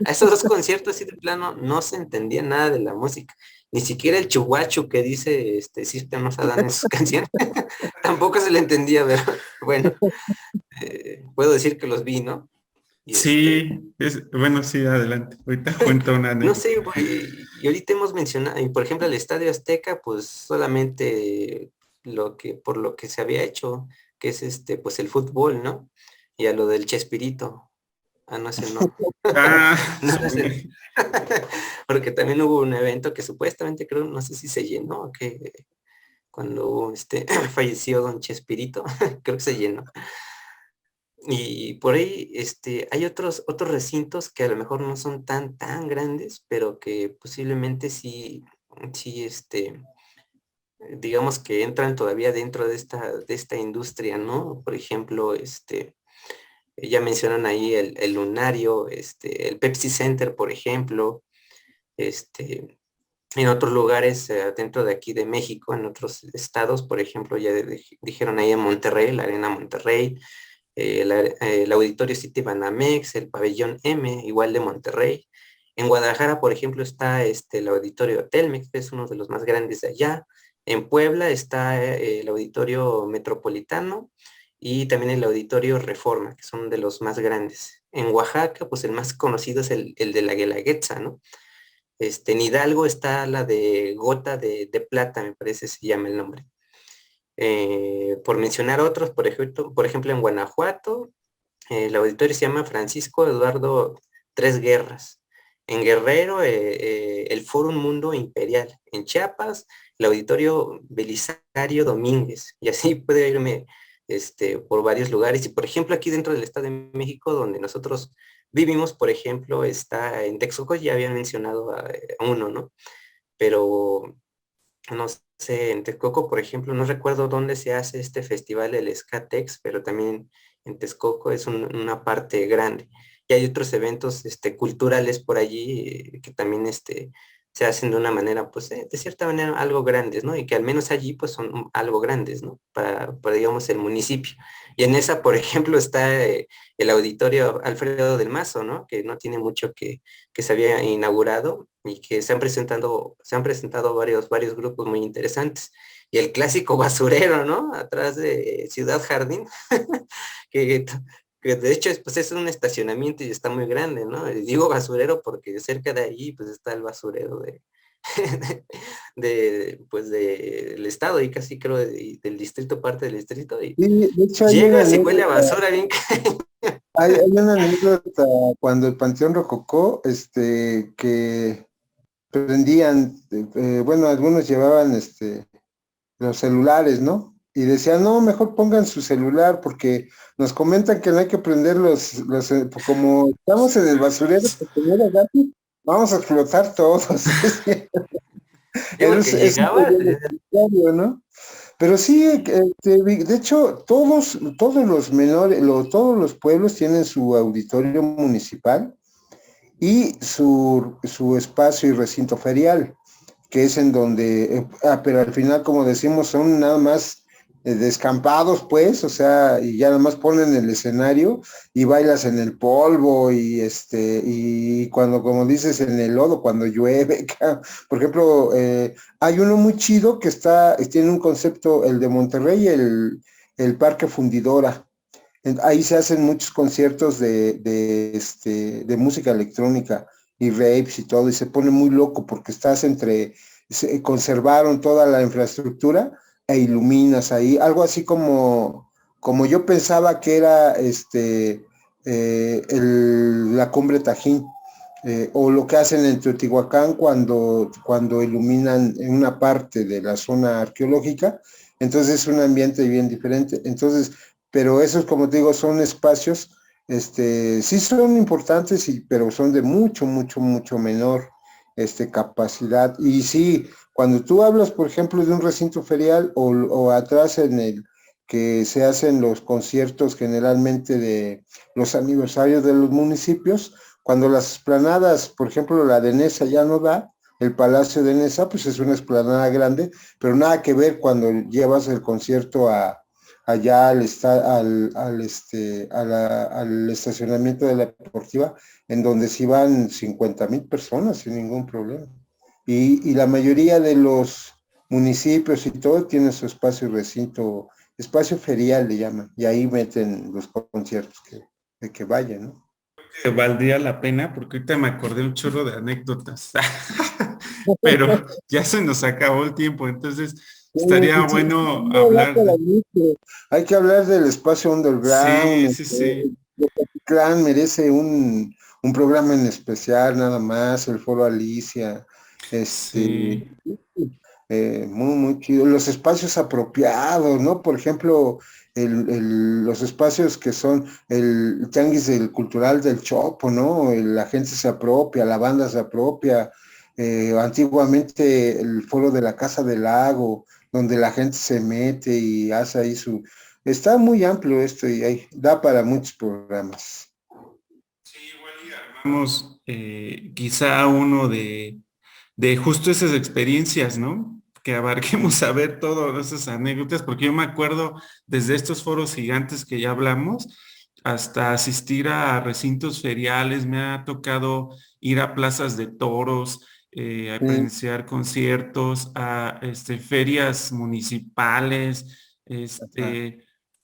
A esos dos conciertos así de plano no se entendía nada de la música. Ni siquiera el chuguachu que dice System of a Down en sus canciones, tampoco se le entendía, pero bueno, puedo decir que los vi, ¿no? Y Sí, bueno, sí, adelante. Ahorita cuento una no anécdota. sé, y ahorita hemos mencionado, y por ejemplo, el Estadio Azteca, pues solamente por lo que se había hecho, que es pues el fútbol, ¿no? Y a lo del Chespirito. Ah, no sé, no. Ah, No, no sé. Porque también hubo un evento que supuestamente creo, no sé si se llenó, que cuando falleció don Chespirito, creo que se llenó. Y por ahí hay otros recintos que a lo mejor no son tan grandes, pero que posiblemente sí, digamos que entran todavía dentro de esta industria, ¿no? Por ejemplo, ya mencionan ahí el Lunario, el Pepsi Center, por ejemplo, este, en otros lugares dentro de aquí de México, en otros estados, por ejemplo, ya dijeron ahí en Monterrey, la Arena Monterrey, el Auditorio City Banamex, el Pabellón M, igual de Monterrey. En Guadalajara, por ejemplo, está el Auditorio Telmex, que es uno de los más grandes de allá. En Puebla está el Auditorio Metropolitano y también el Auditorio Reforma, que son de los más grandes. En Oaxaca, pues el más conocido es el de la Guelaguetza, ¿no? En Hidalgo está la de Gota de Plata, me parece se llama el nombre. Por mencionar otros, por ejemplo en Guanajuato, el auditorio se llama Francisco Eduardo Tres Guerras. En Guerrero, el Fórum Mundo Imperial. En Chiapas, el auditorio Belisario Domínguez. Y así puede irme por varios lugares. Y por ejemplo, aquí dentro del Estado de México, donde nosotros vivimos, por ejemplo, está en Texcoco, ya había mencionado a uno, ¿no? Pero no sé, en Texcoco, por ejemplo, no recuerdo dónde se hace este festival del Skatex, pero también en Texcoco es una parte grande. Y hay otros eventos culturales por allí que también se hacen de una manera, pues, de cierta manera algo grandes, ¿no? Y que al menos allí, pues, son algo grandes, ¿no? Para, digamos, el municipio. Y en esa, por ejemplo, está el auditorio Alfredo del Mazo, ¿no? Que no tiene mucho que se había inaugurado y que se han presentado varios grupos muy interesantes. Y el clásico basurero, ¿no? Atrás de Ciudad Jardín, que, que de hecho pues es un estacionamiento y está muy grande, ¿no? Y digo basurero porque cerca de ahí pues está el basurero pues del estado y casi creo del distrito, parte del distrito, y Sí, de hecho llegas y huele a basura bien. hay una anécdota cuando el Panteón Rococó, que prendían, bueno, algunos llevaban los celulares, ¿no? Y decían, no, mejor pongan su celular porque nos comentan que no hay que prender como estamos en el basurero, porque no era gratis, vamos a explotar todos. Sí, porque Es un llegaba, problema, ¿no? Pero sí, de hecho, todos los menores, todos los pueblos tienen su auditorio municipal y su espacio y recinto ferial, que es en donde, pero al final, como decimos, son nada más descampados, pues, o sea, y ya nada más ponen el escenario y bailas en el polvo y cuando, como dices, en el lodo, cuando llueve. Por ejemplo, hay uno muy chido que tiene un concepto, el de Monterrey, el Parque Fundidora. Ahí se hacen muchos conciertos de música electrónica y raves y todo, y se pone muy loco porque conservaron toda la infraestructura e iluminas ahí, algo así como yo pensaba que era la Cumbre Tajín, o lo que hacen en Teotihuacán cuando iluminan en una parte de la zona arqueológica. Entonces es un ambiente bien diferente. Entonces, pero esos, como te digo, son espacios, sí son importantes, pero son de mucho, mucho, mucho menor capacidad. Y sí, cuando tú hablas, por ejemplo, de un recinto ferial o atrás en el que se hacen los conciertos generalmente de los aniversarios de los municipios, cuando las esplanadas, por ejemplo, la de Nesa ya no da, el Palacio de Nesa, pues es una esplanada grande, pero nada que ver cuando llevas el concierto allá al estacionamiento de la deportiva, en donde se iban 50,000 personas sin ningún problema. Y la mayoría de los municipios y todo tienen su espacio ferial le llaman, y ahí meten los conciertos de que vayan, ¿no? Valdría la pena porque ahorita me acordé un chorro de anécdotas, pero ya se nos acabó el tiempo, entonces estaría Sí, bueno no da hablar para de... mucho. Hay que hablar del espacio Sí, underground. sí, sí, Clan merece un programa en especial, nada más, el Foro Alicia, este, sí. muy, muy chido. Los espacios apropiados, ¿no? Por ejemplo, los espacios que son el tianguis del cultural del Chopo, ¿no? La gente se apropia, la banda se apropia. Antiguamente el foro de la Casa del Lago, donde la gente se mete y hace ahí Está muy amplio esto y da para muchos programas. Sí, igual y armamos quizá uno de justo esas experiencias, ¿no? Que abarquemos a ver todas esas anécdotas, porque yo me acuerdo desde estos foros gigantes que ya hablamos, hasta asistir a recintos feriales, me ha tocado ir a plazas de toros, a Sí, presenciar conciertos, a ferias municipales, ajá.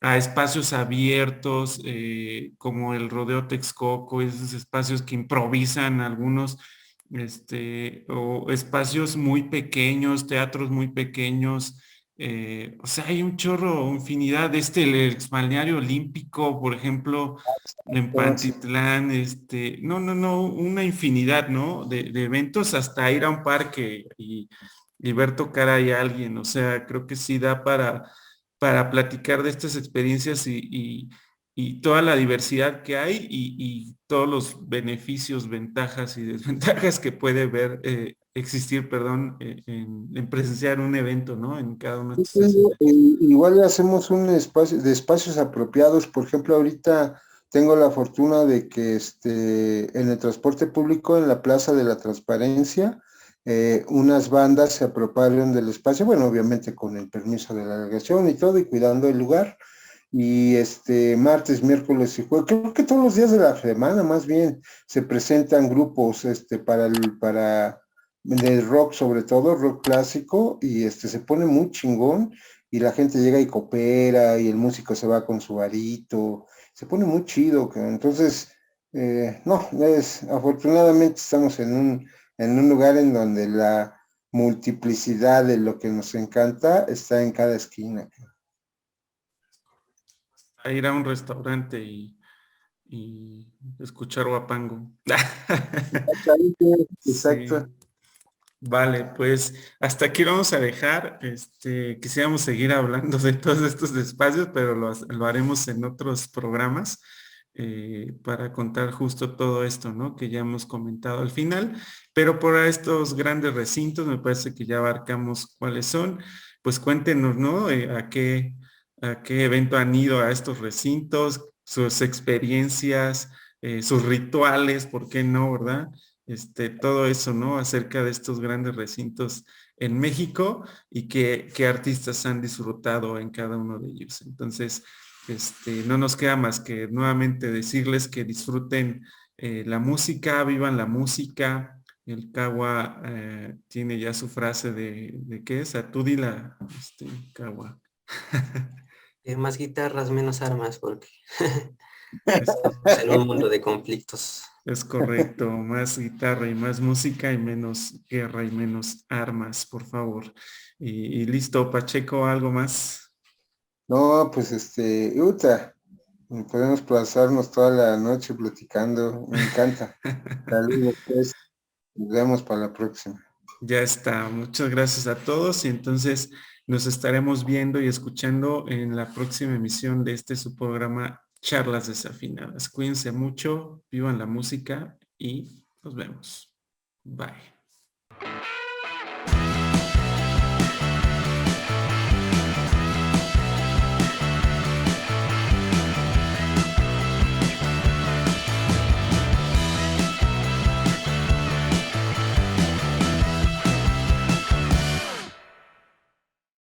a espacios abiertos, como el Rodeo Texcoco, esos espacios que improvisan algunos o espacios muy pequeños, teatros muy pequeños. O sea, hay un chorro, infinidad. El ex balneario olímpico, por ejemplo, en Pantitlán, no, no, no, una infinidad, ¿no? De eventos hasta ir a un parque y ver tocar ahí a alguien. O sea, creo que sí da para platicar de estas experiencias y toda la diversidad que hay y todos los beneficios, ventajas y desventajas que puede existir, perdón, en presenciar un evento, ¿no? En cada uno de estos escenarios. Igual le hacemos un espacio de espacios apropiados. Por ejemplo, ahorita tengo la fortuna de que en el transporte público, en la Plaza de la Transparencia, unas bandas se apropiaron del espacio, bueno, obviamente con el permiso de la delegación y todo, y cuidando el lugar. Y martes, miércoles y jueves, creo que todos los días de la semana, más bien, se presentan grupos para de rock, sobre todo rock clásico, y se pone muy chingón, y la gente llega y coopera, y el músico se va con su varito, se pone muy chido. Entonces, no, afortunadamente estamos en un lugar en donde la multiplicidad de lo que nos encanta está en cada esquina. A ir a un restaurante y escuchar guapango. Sí. Exacto. Vale, pues hasta aquí vamos a dejar. Quisiéramos seguir hablando de todos estos espacios, pero lo haremos en otros programas para contar justo todo esto, ¿no? Que ya hemos comentado al final. Pero por estos grandes recintos, me parece que ya abarcamos cuáles son. Pues cuéntenos, ¿no? A qué evento han ido a estos recintos, sus experiencias, sus rituales, ¿por qué no, verdad? todo eso, ¿no? Acerca de estos grandes recintos en México y qué artistas han disfrutado en cada uno de ellos. Entonces, no nos queda más que nuevamente decirles que disfruten la música, vivan la música. El Cagua tiene ya su frase de ¿qué es? Tú dila, Cagua. Más guitarras, menos armas, porque Es, estamos en un mundo de conflictos. es correcto, más guitarra y más música y menos guerra y menos armas, por favor. Y listo, Pacheco, ¿algo más? No, pues Uta, podemos pasarnos toda la noche platicando, me encanta. Saludos, pues, nos vemos para la próxima. Ya está, muchas gracias a todos y entonces nos estaremos viendo y escuchando en la próxima emisión de su programa Charlas Desafinadas. Cuídense mucho, vivan la música y nos vemos. Bye.